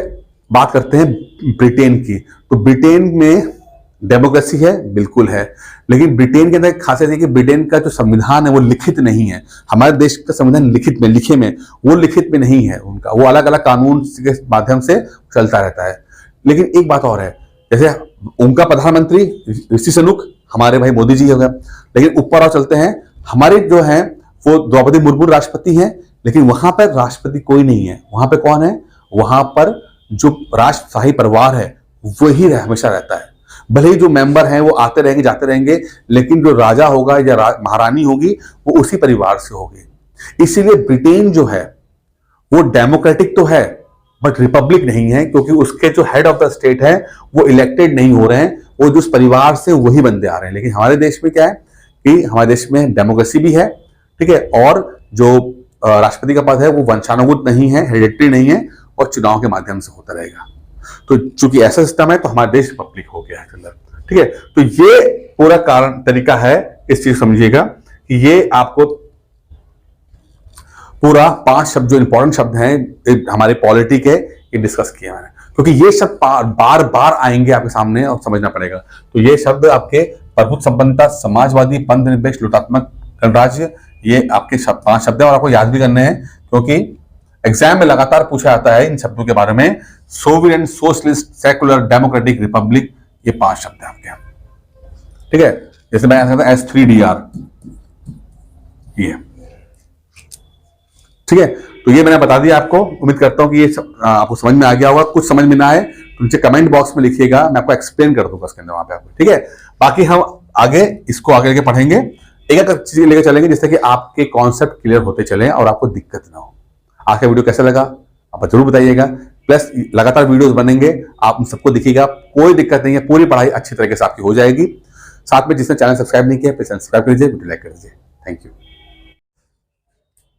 बात करते हैं ब्रिटेन की, तो ब्रिटेन में डेमोक्रेसी है, बिल्कुल है, लेकिन ब्रिटेन के अंदर एक खासियत है कि ब्रिटेन का जो संविधान है वो लिखित नहीं है। हमारे देश का संविधान लिखे में वो लिखित में नहीं है उनका, वो अलग अलग कानून के माध्यम से चलता रहता है। लेकिन एक बात और है, जैसे उनका प्रधानमंत्री ऋषि सुनक हमारे भाई मोदी जी हो गया, लेकिन ऊपर और चलते हैं, हमारे जो है वो द्रौपदी मुर्मू राष्ट्रपति हैं, लेकिन वहां पर राष्ट्रपति कोई नहीं है। वहां पर कौन है? वहां पर जो राजशाही परिवार है वही हमेशा रहता है। भले ही जो मेंबर हैं वो आते रहेंगे जाते रहेंगे, लेकिन जो राजा होगा या महारानी होगी वो उसी परिवार से होगी। इसीलिए ब्रिटेन जो है वो डेमोक्रेटिक तो है बट रिपब्लिक नहीं है, क्योंकि उसके जो हेड ऑफ द स्टेट है वो इलेक्टेड नहीं हो रहे हैं, वो जिस परिवार से वही बंदे आ रहे हैं। लेकिन हमारे देश में क्या है कि हमारे देश में डेमोक्रेसी भी है, ठीक है, और जो राष्ट्रपति का पद है वो वंशानुगत नहीं है, हेरिडेटरी नहीं है, और चुनाव के माध्यम से होता रहेगा। तो चूंकि ऐसा सिस्टम है तो हमारा देश पब्लिक हो गया है। ठीक है, तो ये पूरा कारण तरीका है, इस चीज समझिएगा कि ये आपको पूरा 5 शब्द जो इंपॉर्टेंट शब्द हैं हमारे पॉलिटी के, ये डिस्कस किए मैंने, क्योंकि ये शब्द बार बार आएंगे आपके सामने और समझना पड़ेगा। तो ये शब्द आपके प्रभुत्व संपन्नता, समाजवादी, पंथ निरपेक्ष, लुटात्मक, गणराज्य, ये आपके 5 शब्द हैं और आपको याद भी करने हैं, क्योंकि एग्जाम में लगातार पूछा जाता है इन शब्दों के बारे में। सोवियन, सोशलिस्ट, सेकुलर, डेमोक्रेटिक, रिपब्लिक, ये 5 शब्द हैं आपके। ठीक है, जैसे मैं कहता हूं S3DR, ये ठीक है। तो ये मैंने बता दिया आपको, उम्मीद करता हूं कि ये आपको समझ में आ गया होगा। कुछ समझ में ना आए तो नीचे कमेंट बॉक्स में लिखिएगा, मैं आपको एक्सप्लेन कर दूंगा उसके अंदर वहां पे आपको। ठीक है, बाकी हम आगे इसको आगे पढ़ेंगे, एक एक चीज लेकर चलेंगे जिससे कि आपके कॉन्सेप्ट क्लियर होते चले और आपको दिक्कत ना हो। आज का वीडियो कैसा लगा आप जरूर बताइएगा। प्लस लगातार वीडियोस बनेंगे, आप सबको दिखेगा, कोई दिक्कत नहीं है, पूरी पढ़ाई अच्छी तरीके से आपकी हो जाएगी। साथ में जिसने चैनल सब्सक्राइब नहीं किया प्लीज सब्सक्राइब कर लीजिए, वीडियो लाइक कर दीजिए। Thank you.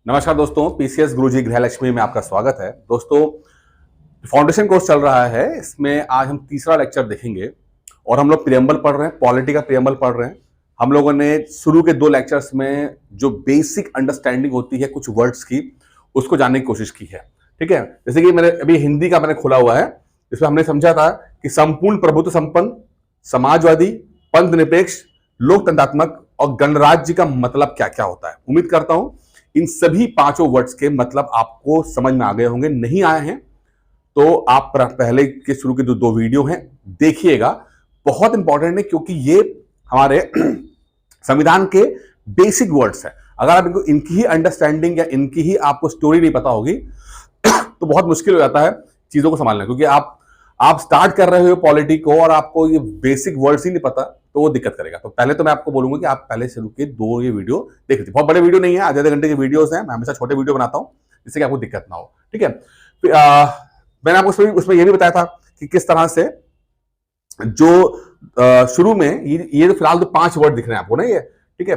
नमस्कार दोस्तों, पीसीएस गुरुजी गृहलक्ष्मी में आपका स्वागत है। दोस्तों, फाउंडेशन कोर्स चल रहा है, इसमें आज हम तीसरा लेक्चर देखेंगे और हम लोग प्रियम्बल पढ़ रहे हैं, पॉलिटी का प्रियम्बल पढ़ रहे हैं। हम लोगों ने शुरू के 2 लेक्चर्स में जो बेसिक अंडरस्टैंडिंग होती है कुछ वर्ड्स की, उसको जानने की कोशिश की है। ठीक है, जैसे कि मैंने अभी हिंदी का मैंने खोला हुआ है, इसमें हमने समझा था कि संपूर्ण प्रभुत्व संपन्न समाजवादी, पंथ निरपेक्ष, लोकतंत्रात्मक और गणराज्य का मतलब क्या क्या होता है। उम्मीद करता हूं इन सभी पांचों वर्ड्स के मतलब आपको समझ में आ गए होंगे। नहीं आए हैं तो आप पहले के शुरू के जो 2 वीडियो हैं देखिएगा, बहुत इंपॉर्टेंट है क्योंकि ये हमारे संविधान के बेसिक वर्ड्स है। अगर आप इनकी ही अंडरस्टैंडिंग या इनकी ही आपको स्टोरी नहीं पता होगी तो बहुत मुश्किल हो जाता है चीजों को संभालना, क्योंकि आप स्टार्ट कर रहे हो पॉलिटिक को और आपको ये बेसिक वर्ड्स ही नहीं पता तो वो दिक्कत करेगा। तो पहले तो मैं आपको बोलूंगा कि आप पहले शुरू के 2 ये वीडियो देख लीजिए। बहुत बड़े वीडियो नहीं है, आधे घंटे के वीडियोस हैं, मैं हमेशा छोटे वीडियो बनाता हूं जिससे कि आपको दिक्कत ना हो। ठीक है, मैंने आपको उसमें ये भी बताया था कि किस तरह से जो शुरू में ये तो फिलहाल तो 5 वर्ड दिख रहे हैं आपको ना ये, ठीक है,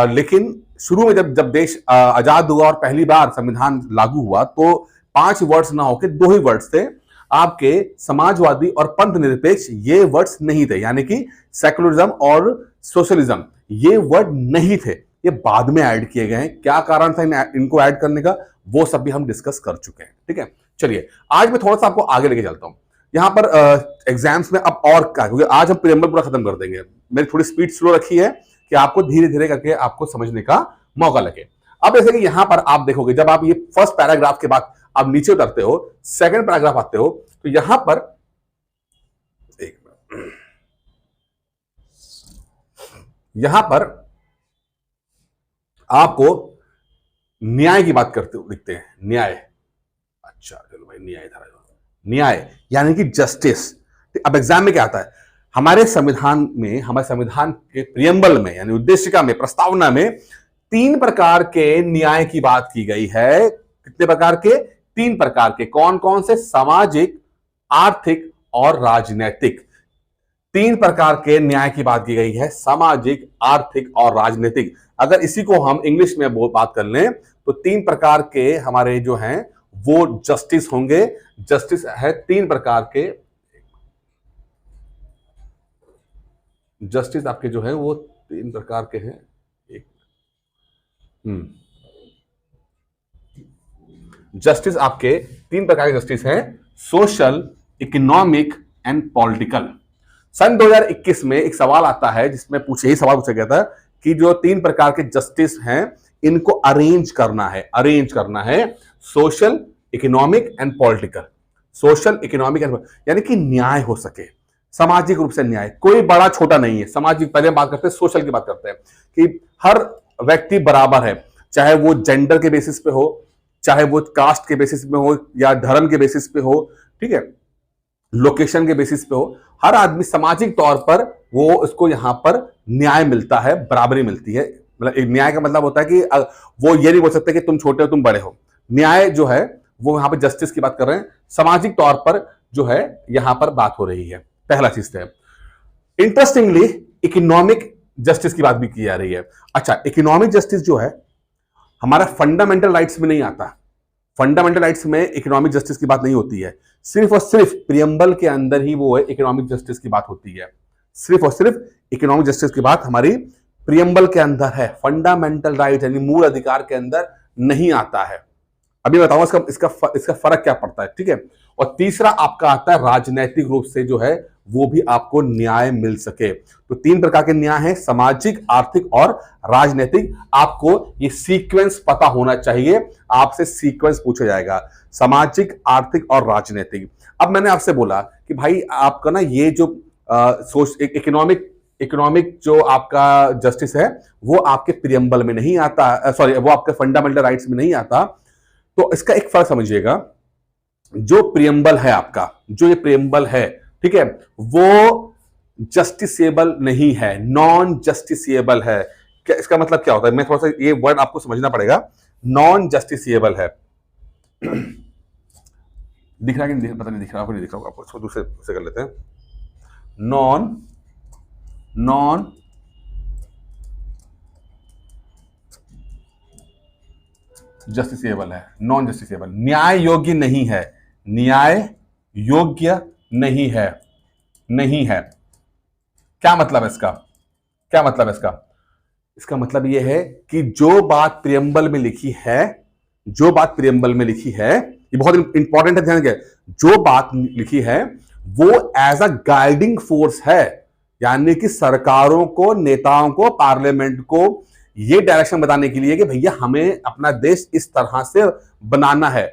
लेकिन शुरू में जब देश आजाद हुआ और पहली बार संविधान लागू हुआ तो 5 वर्ड्स ना होके 2 ही वर्ड्स थे आपके, समाजवादी और पंथ निरपेक्ष। ये वर्ड्स नहीं थे, यानी कि सेकुलरिज्म और सोशलिज्म ये वर्ड नहीं थे, ये बाद में ऐड किए गए हैं। क्या कारण था इनको ऐड करने का वो सब भी हम डिस्कस कर चुके हैं। ठीक है, चलिए आज मैं थोड़ा सा आपको आगे लेके चलता हूं। यहां पर एग्जाम्स में अब और क्या, क्योंकि आज हम प्रीएम्बल पूरा खत्म कर देंगे। मेरी थोड़ी स्पीड स्लो रखी है कि आपको धीरे धीरे करके आपको समझने का मौका लगे। अब जैसे कि यहां पर आप देखोगे, जब आप ये फर्स्ट पैराग्राफ के बाद आप नीचे उतरते हो, सेकंड पैराग्राफ आते हो, तो यहां पर आपको न्याय की बात करते हुए दिखते हैं। न्याय, अच्छा चलो भाई, न्याय यानी कि जस्टिस। अब एग्जाम में क्या आता है, हमारे संविधान के प्रियम्बल में यानी उद्देशिका में, प्रस्तावना में 3 प्रकार के न्याय की बात की गई है। कितने प्रकार के? 3 प्रकार के। कौन कौन से? सामाजिक, आर्थिक और राजनीतिक। 3 प्रकार के न्याय की बात की गई है, सामाजिक, आर्थिक और राजनीतिक। अगर इसी को हम इंग्लिश में बात कर लें तो 3 प्रकार के हमारे जो हैं वो जस्टिस होंगे। जस्टिस है 3 प्रकार के, जस्टिस आपके जो है वो 3 प्रकार के हैं। जस्टिस आपके 3 प्रकार के जस्टिस हैं, सोशल, इकोनॉमिक एंड पॉलिटिकल। सन 2021 में एक सवाल आता है जिसमें यही सवाल पूछा गया था कि जो 3 प्रकार के जस्टिस हैं इनको अरेंज करना है social, economic and political. Social, economic and, यानी कि न्याय हो सके, सामाजिक रूप से न्याय, कोई बड़ा छोटा नहीं है। सामाजिक पहले बात करते हैं, सोशल की बात करते हैं कि हर व्यक्ति बराबर है, चाहे वो जेंडर के बेसिस पे हो, चाहे वो कास्ट के बेसिस पे हो या धर्म के बेसिस पे हो, ठीक है, लोकेशन के बेसिस पे हो, हर आदमी सामाजिक तौर पर वो उसको यहां पर न्याय मिलता है, बराबरी मिलती है। मतलब न्याय का मतलब होता है कि वो ये नहीं बोल सकते कि तुम छोटे हो तुम बड़े हो। न्याय जो है वो यहां पर जस्टिस की बात कर रहे हैं, सामाजिक तौर पर जो है यहां पर बात हो रही है। पहला चीज है। इंटरेस्टिंगली इकोनॉमिक जस्टिस की बात भी की जा रही है। अच्छा, इकोनॉमिक जस्टिस जो है हमारा फंडामेंटल राइट्स में नहीं आता। फंडामेंटल राइट्स में इकोनॉमिक जस्टिस की बात नहीं होती है, सिर्फ और सिर्फ प्रियम्बल के अंदर ही वो है इकोनॉमिक जस्टिस की बात होती है। सिर्फ और सिर्फ इकोनॉमिक जस्टिस की बात हमारी प्रियम्बल के अंदर है, फंडामेंटल राइट यानी मूल अधिकार के अंदर नहीं आता है। अभी बताऊंगा इसका फर्क क्या पड़ता है, ठीक है। और तीसरा आपका आता है राजनैतिक रूप से जो है वो भी आपको न्याय मिल सके। तो 3 प्रकार के न्याय हैं, सामाजिक, आर्थिक और राजनीतिक। आपको ये सीक्वेंस पता होना चाहिए, आपसे सीक्वेंस पूछा जाएगा, सामाजिक, आर्थिक और राजनीतिक। अब मैंने आपसे बोला कि भाई आपका ना ये जो इकोनॉमिक जो आपका जस्टिस है वो आपके प्रियम्बल में नहीं आता, सॉरी वो आपके फंडामेंटल राइट्स में नहीं आता। तो इसका एक फर्क समझिएगा, जो प्रियम्बल है आपका, जो ये प्रियम्बल है, ठीक है, वो जस्टिसेबल नहीं है, नॉन जस्टिसेबल है। क्या इसका मतलब क्या होता है? मैं थोड़ा सा ये वर्ड आपको समझना पड़ेगा। नॉन जस्टिसेबल है, दिख रहा है कि नहीं? पता नहीं दिख रहा, आपको नहीं दिख रहा, आपको दूसरे से कर लेते हैं। नॉन जस्टिसेबल है, नॉन जस्टिसेबल, न्याय योग्य नहीं है, न्याय योग्य नहीं है। क्या मतलब है इसका? इसका मतलब यह है कि जो बात प्रियम्बल में लिखी है, ये बहुत इंपॉर्टेंट है, ध्यान रखिए। जो बात लिखी है वो एज अ गाइडिंग फोर्स है, यानी कि सरकारों को, नेताओं को, पार्लियामेंट को ये डायरेक्शन बताने के लिए कि भैया हमें अपना देश इस तरह से बनाना है।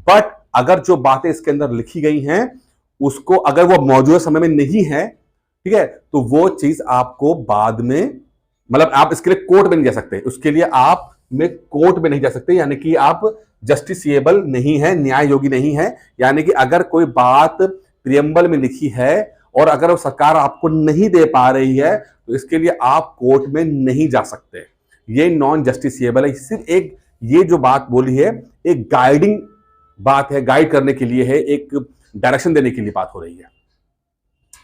बट अगर जो बातें इसके अंदर लिखी गई हैं उसको अगर वो मौजूदा समय में नहीं है, ठीक है, तो वो चीज आपको बाद में, मतलब आप इसके लिए कोर्ट में नहीं जा सकते, उसके लिए आप में कोर्ट में नहीं जा सकते, यानी कि आप जस्टिसिएबल नहीं है, न्याय योगी नहीं है। यानी कि अगर कोई बात प्रियम्बल में लिखी है और अगर वो सरकार आपको नहीं दे पा रही है तो इसके लिए आप कोर्ट में नहीं जा सकते, ये नॉन जस्टिसिएबल है। सिर्फ एक ये जो बात बोली है एक गाइडिंग बात है, गाइड करने के लिए है, एक डायरेक्शन देने के लिए बात हो रही है।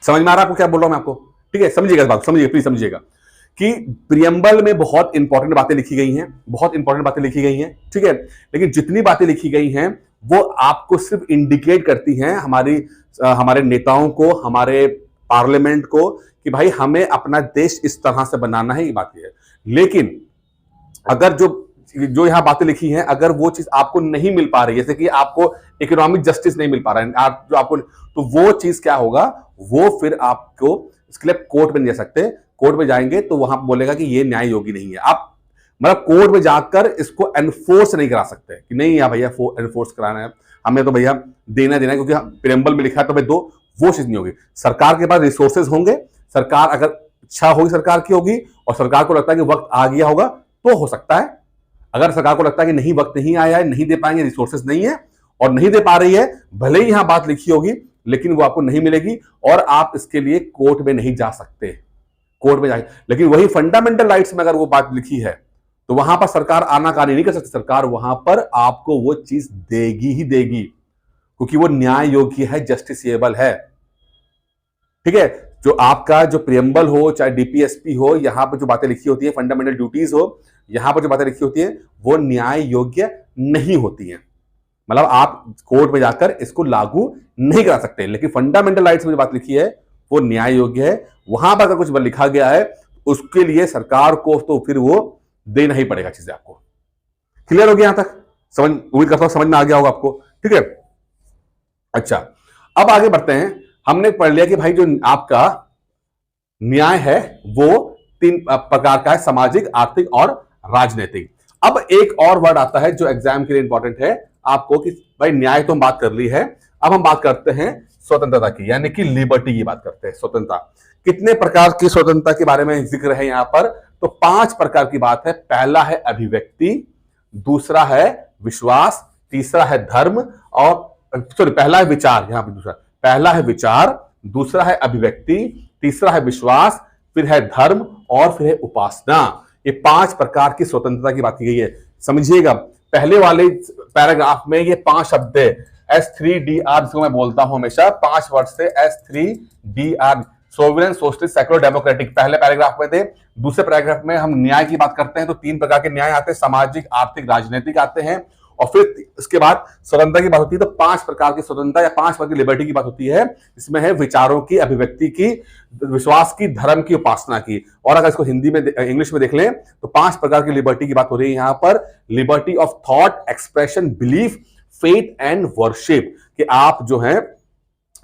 समझ में आ रहा है आपको क्या बोल रहा हूं मैं आपको? ठीक है, समझिएगा इस बात, समझिएगा प्लीज, समझिएगा कि प्रियम्बल में बहुत इंपॉर्टेंट बातें लिखी गई हैं, बहुत इंपॉर्टेंट बातें लिखी गई हैं, ठीक है, लेकिन जितनी बातें लिखी गई हैं वो आपको सिर्फ इंडिकेट करती हैं हमारे नेताओं को, हमारे पार्लियामेंट को कि भाई हमें अपना देश इस तरह से बनाना है, ये बात है। लेकिन अगर जो यहां बातें लिखी हैं अगर वो चीज आपको नहीं मिल पा रही है, जैसे कि आपको इकोनॉमिक जस्टिस नहीं मिल पा रहा है जो आपको, तो वो चीज क्या होगा, वो फिर आपको इसके लिए कोर्ट में नहीं जा सकते। कोर्ट में जाएंगे तो वहां बोलेगा कि ये न्याय योगी नहीं है। आप मतलब कोर्ट में जाकर इसको एनफोर्स नहीं करा सकते कि नहीं यार भैया एनफोर्स कराना है हमें, तो भैया देना है क्योंकि प्रियम्बल में लिखा है तो भाई दो, वो चीज नहीं होगी। सरकार के पास रिसोर्सेज होंगे, सरकार अगर इच्छा होगी सरकार की होगी और सरकार को लगता है कि वक्त आ गया होगा तो हो सकता है। अगर सरकार को लगता है कि नहीं वक्त नहीं आया है, नहीं दे पाएंगे, रिसोर्सेज नहीं है और नहीं दे पा रही है, भले ही यहां बात लिखी होगी लेकिन वो आपको नहीं मिलेगी और आप इसके लिए कोर्ट में नहीं जा सकते, कोर्ट में जाएंगे। लेकिन वही फंडामेंटल राइट्स में अगर वो बात लिखी है तो वहां पर सरकार आनाकानी नहीं कर सकती, सरकार वहां पर आपको वो चीज देगी ही देगी क्योंकि वो न्याय योग्य है, जस्टिसिएबल है। ठीक है, जो आपका जो प्रियम्बल हो चाहे डीपीएसपी हो, यहां पर जो बातें लिखी होती है, फंडामेंटल ड्यूटीज हो, यहां पर जो बातें लिखी होती है वो न्याय योग्य नहीं होती है। मतलब आप कोर्ट में जाकर इसको लागू नहीं करा सकते, लेकिन फंडामेंटल राइट्स में जो बात लिखी है वो न्याय योग्य है। वहां पर अगर कुछ लिखा गया है उसके लिए सरकार को तो फिर वो देना ही पड़ेगा चीजें आपको। क्लियर हो गया यहां तक? समझ, उम्मीद करता हूं समझ में आ गया होगा आपको। ठीक है, अच्छा अब आगे बढ़ते हैं। हमने पढ़ लिया कि भाई जो आपका न्याय है वो तीन प्रकार का है, सामाजिक, आर्थिक और राजनीतिक। अब एक और वर्ड आता है जो एग्जाम के लिए इंपॉर्टेंट है आपको कि भाई न्याय तो हम बात कर ली है, अब हम बात करते हैं स्वतंत्रता की, यानी कि लिबर्टी की बात करते हैं। स्वतंत्रता, कितने प्रकार की स्वतंत्रता के बारे में जिक्र है यहां पर? तो 5 प्रकार की बात है। पहला है अभिव्यक्ति, दूसरा है विश्वास, तीसरा है धर्म और पहला है विचार, यहां पर दूसरा, पहला है विचार, दूसरा है अभिव्यक्ति, तीसरा है विश्वास, फिर है धर्म और फिर है उपासना। ये 5 प्रकार की स्वतंत्रता की बात की गई है। समझिएगा, पहले वाले पैराग्राफ में ये 5 शब्द है, S3DR, जिसको मैं बोलता हूं हमेशा 5 वर्ड से, S3DR, sovereign, socialist, secular, democratic, पहले पैराग्राफ में थे। दूसरे पैराग्राफ में हम न्याय की बात करते हैं तो 3 प्रकार के न्याय आते हैं, सामाजिक, आर्थिक, राजनीतिक आते हैं और फिर इसके बाद स्वतंत्रता की बात होती है तो 5 प्रकार की स्वतंत्रता या 5 प्रकार की लिबर्टी की बात होती है। इसमें है विचारों की, अभिव्यक्ति की, विश्वास की, धर्म की, उपासना की। और अगर इसको हिंदी में, इंग्लिश में देख लें तो 5 प्रकार की लिबर्टी की बात हो रही है यहां पर। Liberty of thought, expression, belief, faith and worship, कि आप जो है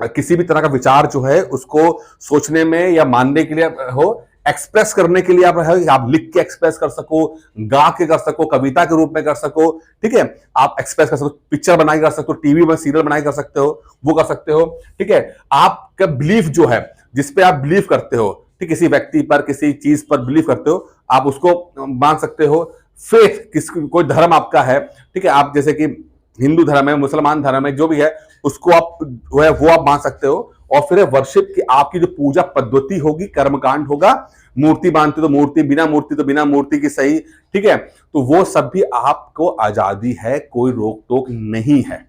किसी भी तरह का विचार जो है उसको सोचने में या मानने के लिए हो, एक्सप्रेस करने के लिए आप लिख के एक्सप्रेस कर सको, गा के कर सको, कविता के रूप में कर सको, ठीक है, आप एक्सप्रेस कर सको, पिक्चर बना के कर सकते हो, टीवी में सीरियल बना के कर सकते हो, वो कर सकते हो। ठीक है, आपका बिलीफ जो है, जिसपे आप बिलीव करते हो, ठीक, किसी व्यक्ति पर, किसी चीज पर बिलीव करते हो, आप उसको मान सकते हो। फेथ, कोई धर्म आपका है, ठीक है, आप जैसे कि हिंदू धर्म है, मुसलमान धर्म है, जो भी है उसको आप वो आप मान सकते हो। और फिर वर्शिप की, आपकी जो पूजा पद्धति होगी, कर्मकांड होगा, मूर्ति मानते तो मूर्ति, बिना मूर्ति तो बिना मूर्ति की, सही, ठीक है, तो वो सब भी आपको आजादी है, कोई रोक टोक नहीं है।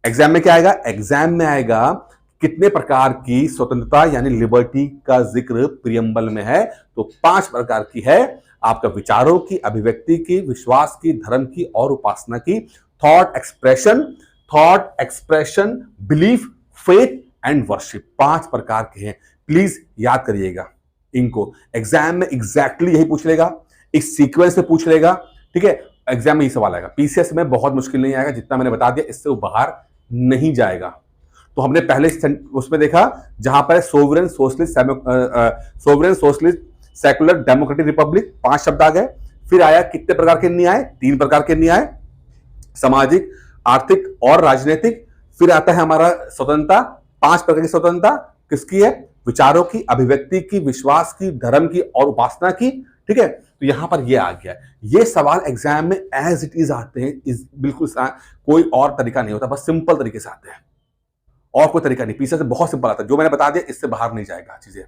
एग्जाम में क्या आएगा? एग्जाम में आएगा कितने प्रकार की स्वतंत्रता यानी लिबर्टी का जिक्र प्रियम्बल में है? तो 5 प्रकार की है। आपका विचारों की, अभिव्यक्ति की, विश्वास की, धर्म की और उपासना की। Thought expression, belief, faith and worship, 5 प्रकार के हैं। प्लीज याद करिएगा इनको, एग्जाम में एग्जैक्टली यही पूछ लेगा, इस सीक्वेंस में पूछ लेगा। ठीक है, एग्जाम में यही सवाल आएगा। पीसीएस में बहुत मुश्किल नहीं आएगा, जितना मैंने बता दिया इससे वो बाहर नहीं जाएगा। तो हमने पहले उसमें देखा जहां पर sovereign socialist secular democratic Republic, 5 शब्द आ गए। फिर आया कितने प्रकार के न्याय, 3 प्रकार के न्याय, सामाजिक, आर्थिक और राजनीतिक। फिर आता है हमारा स्वतंत्रता, 5 प्रकार की स्वतंत्रता किसकी है, विचारों की, अभिव्यक्ति की, विश्वास की, धर्म की और उपासना की। ठीक है, तो यहां पर ये आ गया। ये सवाल एग्जाम में एज इट इज आते हैं, बिल्कुल कोई और तरीका नहीं होता, बस सिंपल तरीके से आते हैं और कोई तरीका नहीं। पीछे से बहुत सिंपल आता है, जो मैंने बता दिया इससे बाहर नहीं जाएगा चीजें।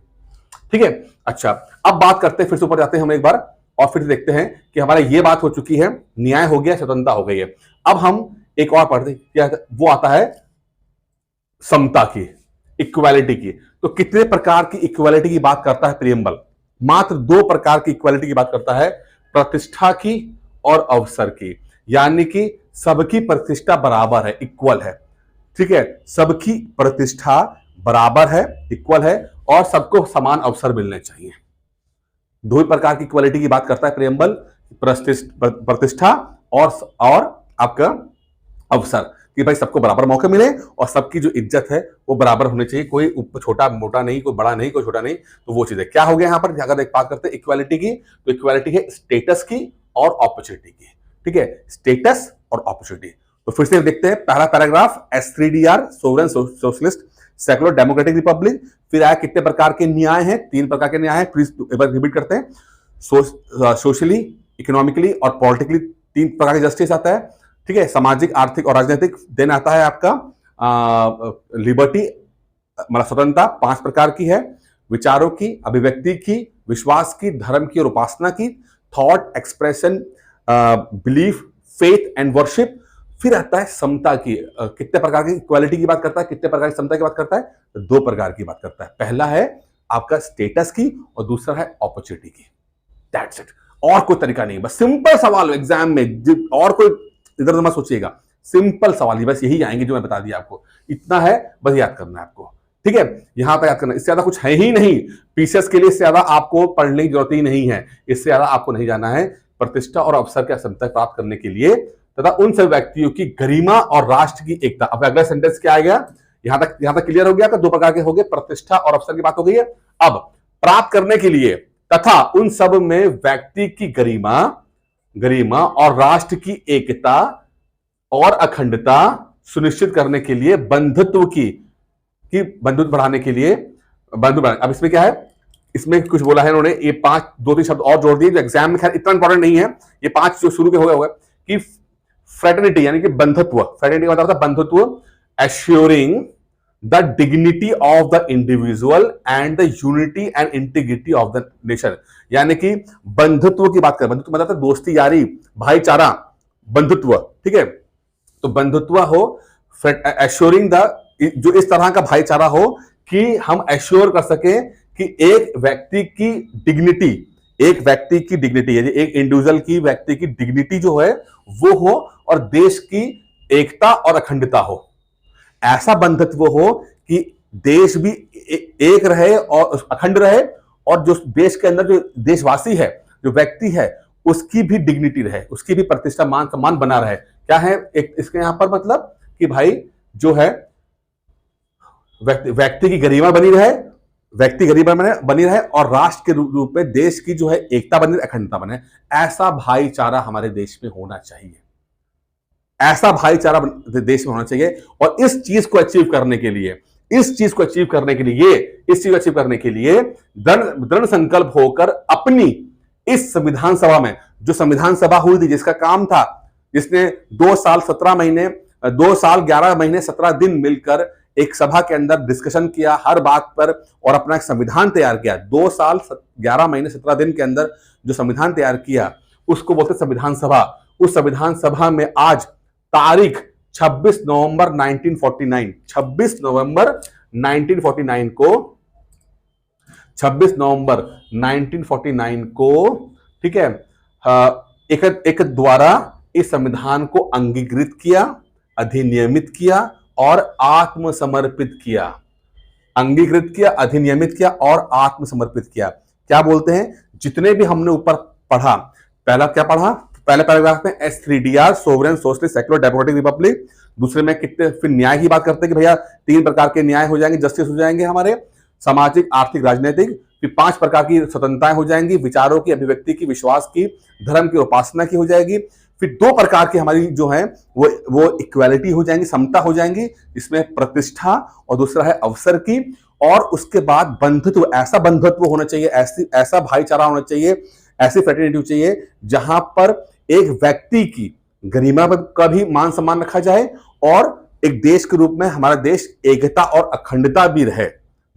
ठीक है, अच्छा अब बात करते हैं, फिर से ऊपर जाते हैं हम एक बार और फिर देखते हैं कि हमारा ये बात हो चुकी है, न्याय हो गया, स्वतंत्रता हो गई है। अब हम एक और पढ़ते हैं, वो आता है समता की, इक्वालिटी की। तो कितने प्रकार की इक्वालिटी की बात करता है प्रियम्बल, मात्र 2 प्रकार की इक्वालिटी की बात करता है, प्रतिष्ठा की और अवसर की। यानी कि सबकी प्रतिष्ठा बराबर है, इक्वल है। ठीक है, सबकी प्रतिष्ठा बराबर है, इक्वल है और सबको समान अवसर मिलने चाहिए। 2 प्रकार की इक्वालिटी की बात करता है प्रियम्बल, प्रतिष्ठा और आपका अवसर, कि भाई सबको बराबर मौके मिले और सबकी जो इज्जत है वो बराबर होनी चाहिए, कोई छोटा मोटा नहीं, कोई बड़ा नहीं, कोई छोटा नहीं। तो वो चीज है। क्या हो गया यहां पर, अगर एक बात करते हैं इक्वालिटी की, तो इक्वालिटी है स्टेटस की और अपॉर्चुनिटी की। ठीक है, स्टेटस और अपॉर्चुनिटी। तो फिर से देखते हैं पहला paragraph, S3DR sovereign socialist secular democratic Republic. फिर आया कितने प्रकार के न्याय हैं, 3 प्रकार के न्याय हैं, प्लीज एक बार रिपीट करते हैं। सोशली, इकोनॉमिकली और पॉलिटिकली 3 प्रकार के जस्टिस आता है। ठीक है, सामाजिक, आर्थिक और राजनीतिक। देन आता है आपका लिबर्टी, मतलब स्वतंत्रता, 5 प्रकार की है, विचारों की, अभिव्यक्ति की, विश्वास की, धर्म की और उपासना की, thought, expression, belief, faith and worship. फिर आता है समता की, कितने प्रकार की इक्वालिटी की बात करता है, कितने प्रकार की समता की बात करता है, तो 2 प्रकार की बात करता है। पहला है आपका स्टेटस की और दूसरा है अपॉर्चुनिटी की। दैट्स इट, और कोई तरीका नहीं, बस सिंपल सवाल एग्जाम में, और कोई इधर उधर मत सोचिएगा, सिंपल सवाल ही बस यही आएंगे जो मैं बता दिया आपको, इतना है, बस याद करना है आपको। ठीक है, यहां पर याद करना, इससे ज्यादा कुछ है ही नहीं पीसीएस के लिए, इससे ज्यादा आपको पढ़ने की जरूरत ही नहीं है, इससे ज्यादा आपको नहीं जाना है। प्रतिष्ठा और अवसर के समता प्राप्त करने के लिए तथा उन सब व्यक्तियों की गरिमा और राष्ट्र की एकता। अब अगला सेंटेंस क्या आएगा, यहां तक क्लियर हो गया कि 2 प्रकार के हो गए, प्रतिष्ठा और अवसर की बात हो गई है। अब प्राप्त करने के लिए तथा उन सब में व्यक्ति की गरिमा और राष्ट्र की एकता और अखंडता सुनिश्चित करने के लिए बंधुत्व बढ़ाने के लिए अब इसमें क्या है, इसमें कुछ बोला है उन्होंने, ये 2-3 शब्द और जोड़ दिए जो एग्जाम में खैर इतना इंपॉर्टेंट नहीं है। ये 5 जो शुरू के हो गए कि फ्रेटर्निटी यानी कि बंधुत्व, फ्रेटर्निटी का मतलब होता है बंधुत्व, assuring the dignity of the individual and the unity and integrity of the nation. यानी कि बंधुत्व की बात करें, बंधुत्व मतलब है दोस्ती, यारी, भाईचारा, बंधुत्व। ठीक है, तो बंधुत्व हो, एश्योरिंग द, जो इस तरह का भाईचारा हो कि हम एश्योर कर सके कि एक व्यक्ति की डिग्निटी, एक इंडिविजुअल की, व्यक्ति की डिग्निटी जो है वो हो और देश की एकता और अखंडता हो। ऐसा बंधुत्व हो कि देश भी एक रहे और अखंड रहे, और जो देश के अंदर जो देशवासी है, जो व्यक्ति है, उसकी भी डिग्निटी रहे, उसकी भी प्रतिष्ठा, मान सम्मान बना रहे। क्या है एक इसके यहां पर मतलब कि भाई जो है व्यक्ति की गरिमा बनी रहे और राष्ट्र के रूप में देश की जो है एकता बनी, अखंडता बने। ऐसा भाईचारा हमारे देश में होना चाहिए, ऐसा भाईचारा देश में होना चाहिए। और इस चीज को अचीव करने के लिए दृढ़ संकल्प होकर अपनी इस संविधान सभा में, जो संविधान सभा हुई थी, जिसका काम था, जिसने 2 साल 11 महीने 17 दिन मिलकर एक सभा के अंदर डिस्कशन किया हर बात पर और अपना एक संविधान तैयार किया। 2 साल 11 महीने 17 दिन के अंदर जो संविधान तैयार किया उसको बोलते संविधान सभा। उस संविधान सभा में आज तारीख 26 नवंबर 1949 को ठीक है, एक द्वारा इस संविधान को अंगीकृत किया, अधिनियमित किया और आत्मसमर्पित किया। क्या बोलते हैं, जितने भी हमने ऊपर पढ़ा, पहला क्या पढ़ा, पहले पैराग्राफ में S3DR sovereign socialist secular democratic Republic, दूसरे में कितने फिर न्याय की बात करते हैं कि भैया 3 प्रकार के न्याय हो जाएंगे, जस्टिस हो जाएंगे हमारे, सामाजिक, आर्थिक, राजनीतिक। फिर 5 प्रकार की स्वतंत्रताएं हो जाएंगी, विचारों की, अभिव्यक्ति की, विश्वास की, धर्म की, उपासना की हो जाएगी। फिर 2 प्रकार की हमारी जो है वो इक्वालिटी हो जाएंगी, समता हो जाएंगी, इसमें प्रतिष्ठा, और दूसरा है अवसर की। और उसके बाद बंधुत्व, ऐसा बंधुत्व होना चाहिए, ऐसा भाईचारा होना चाहिए, ऐसी फ्रेटर्निटी चाहिए जहां पर एक व्यक्ति की गरिमा का भी मान सम्मान रखा जाए और एक देश के रूप में हमारा देश एकता और अखंडता भी रहे।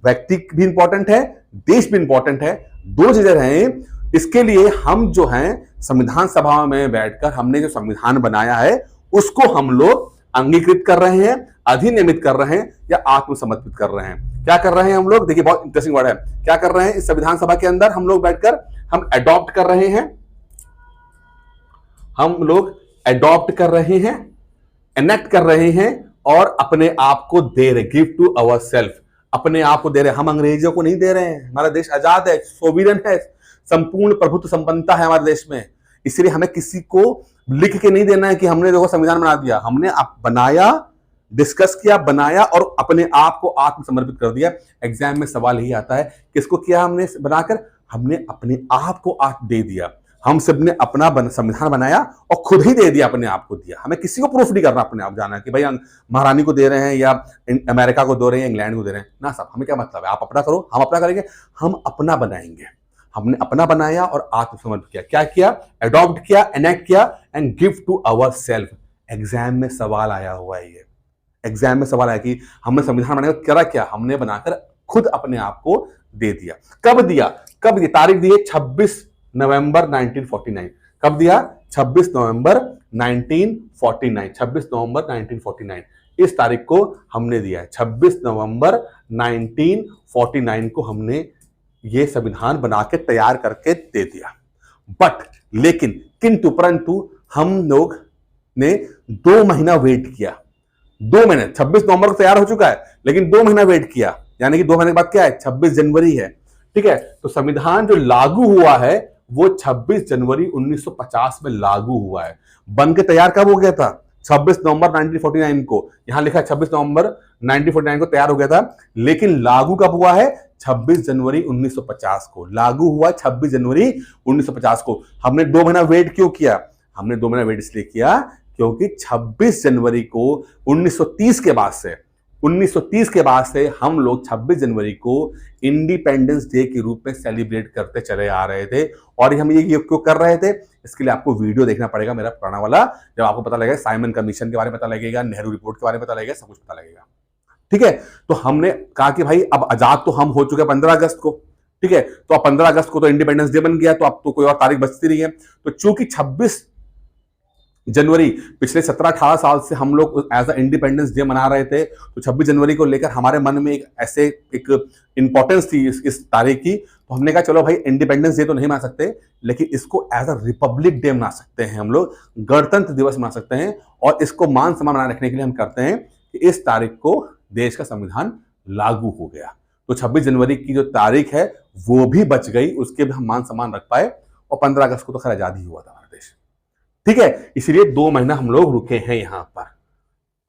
व्यक्ति भी इंपॉर्टेंट है, देश भी इंपॉर्टेंट है, 2 चीजें रहें। इसके लिए हम जो हैं संविधान सभा में बैठकर हमने जो संविधान बनाया है उसको हम लोग अंगीकृत कर रहे हैं, अधिनियमित कर रहे हैं या आत्मसमर्पित कर रहे हैं। क्या कर रहे हैं हम लोग? देखिए बहुत इंटरेस्टिंग वर्ड है। क्या कर रहे हैं? इस संविधान सभा के अंदर हम लोग बैठकर हम अडॉप्ट कर रहे हैं, हम लोग अडॉप्ट कर रहे हैं, एनेक्ट कर रहे हैं और अपने आप को दे रहे, गिव टू अवर सेल्फ, अपने आप को दे रहे हैं। हम अंग्रेजों को नहीं दे रहे हैं, हमारा देश आजाद है, सोविरन है, संपूर्ण प्रभुत्व संपन्नता है हमारे देश में। इसलिए हमें किसी को लिख के नहीं देना है कि हमने देखो संविधान बना दिया, हमने बनाया, डिस्कस किया, बनाया और अपने आप को आत्मसमर्पित कर दिया। एग्जाम में सवाल यही आता है, किसको किया हमने बनाकर? हमने अपने आप को दे दिया। हम सब ने अपना संविधान बनाया और खुद ही दे दिया, अपने आप को दिया। हमें किसी को प्रूफ नहीं करना अपने आप जाना कि भाई महारानी को दे रहे हैं या अमेरिका को दे रहे हैं, इंग्लैंड को दे रहे हैं ना। साहब हमें क्या मतलब है, आप अपना करो, हम अपना करेंगे, हम अपना बनाएंगे। हमने अपना बनाया और आत्मसमर्पित किया। क्या किया? अडॉप्ट किया, एनेक्ट किया and give to our self. Exam में सवाल आया हुआ है, ये एग्जाम में सवाल आया कि हमने संविधान बनाया, करा क्या? हमने बनाकर खुद अपने आप को दे दिया। कब दिया? कब दी तारीख दी है? 26 नवंबर 1949। कब दिया? 26 नवंबर 1949। 26 नवंबर 1949 इस तारीख को हमने दिया है। 26 नवंबर 1949 को हमने ये संविधान बना के तैयार करके दे दिया। बट लेकिन किंतु परंतु हम लोग ने 2 महीना वेट किया। 2 महीने, 26 नवंबर को तैयार हो चुका है लेकिन 2 महीना वेट किया, यानी कि 2 महीने के बाद क्या है? 26 जनवरी है। ठीक है, तो संविधान जो लागू हुआ है वो 26 जनवरी 1950 में लागू हुआ है। बन के तैयार कब हो गया था? 26 नवंबर 1949 को। यहां लिखा है 26 नवंबर 1949 को तैयार हो गया था, लेकिन लागू कब हुआ है? 26 जनवरी 1950 को लागू हुआ। 26 जनवरी 1950 को। हमने 2 महीना वेट क्यों किया? हमने 2 महीना वेट इसलिए किया क्योंकि 26 जनवरी को 1930 के बाद से हम लोग 26 जनवरी को इंडिपेंडेंस डे के रूप में सेलिब्रेट करते चले आ रहे थे। और हम ये क्यों कर रहे थे? इसके लिए आपको वीडियो देखना पड़ेगा मेरा पुराना वाला, जब आपको पता लगेगा साइमन कमीशन के बारे में पता लगेगा, नेहरू रिपोर्ट के बारे में पता लगेगा, सब कुछ पता लगेगा। ठीक है, तो हमने कहा कि भाई अब आजाद तो हम हो चुके 15 अगस्त को। ठीक है, तो अब 15 अगस्त को तो इंडिपेंडेंस डे बन गया, तो अब तो कोई और तारीख बचती नहीं है। तो चूंकि 26 जनवरी पिछले 17-18 साल से हम लोग एज अ इंडिपेंडेंस डे मना रहे थे, तो 26 जनवरी को लेकर हमारे मन में एक इंपॉर्टेंस थी इस तारीख की। तो हमने कहा चलो भाई इंडिपेंडेंस डे तो नहीं मना सकते, लेकिन इसको एज अ रिपब्लिक डे मना सकते हैं, हम लोग गणतंत्र दिवस मना सकते हैं। और इसको मान सम्मान बनाए रखने के लिए हम करते हैं कि इस तारीख को देश का संविधान लागू हो गया। तो 26 जनवरी की जो तारीख है वो भी बच गई, उसके भी हम मान सम्मान रख पाए। और 15 अगस्त को तो खैर आजादी हुआ था हमारा देश। ठीक है, इसलिए 2 महीना हम लोग रुके हैं यहां पर।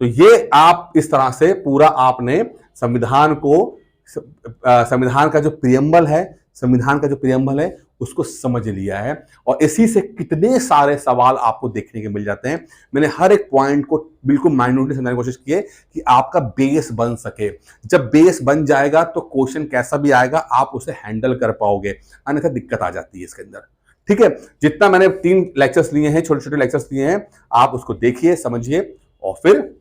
तो ये आप इस तरह से पूरा आपने संविधान का जो प्रियम्बल है उसको समझ लिया है। और इसी से कितने सारे सवाल आपको देखने के मिल जाते हैं। मैंने हर एक पॉइंट को बिल्कुल माइन्यूटली समझाने की कोशिश की है कि आपका बेस बन सके। जब बेस बन जाएगा तो क्वेश्चन कैसा भी आएगा आप उसे हैंडल कर पाओगे, अन्यथा दिक्कत आ जाती है इसके अंदर। ठीक है, जितना मैंने 3 लेक्चर्स लिए हैं, छोटे छोटे लेक्चर्स लिए हैं, आप उसको देखिए, समझिए और फिर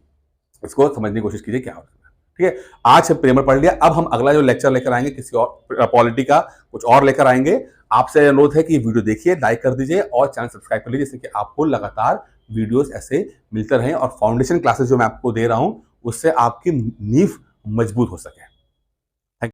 इसको समझने की कोशिश कीजिए क्या हो रहा है। ठीक है, आज प्रेमर पढ़ लिया। अब हम अगला जो लेक्चर लेकर आएंगे किसी और पॉलिटी का कुछ और लेकर आएंगे। आपसे अनुरोध है कि वीडियो देखिए, लाइक कर दीजिए और चैनल सब्सक्राइब कर लीजिए, जिससे कि आपको लगातार वीडियोस ऐसे मिलते रहें और फाउंडेशन क्लासेस जो मैं आपको दे रहा हूं उससे आपकी नींव मजबूत हो सके।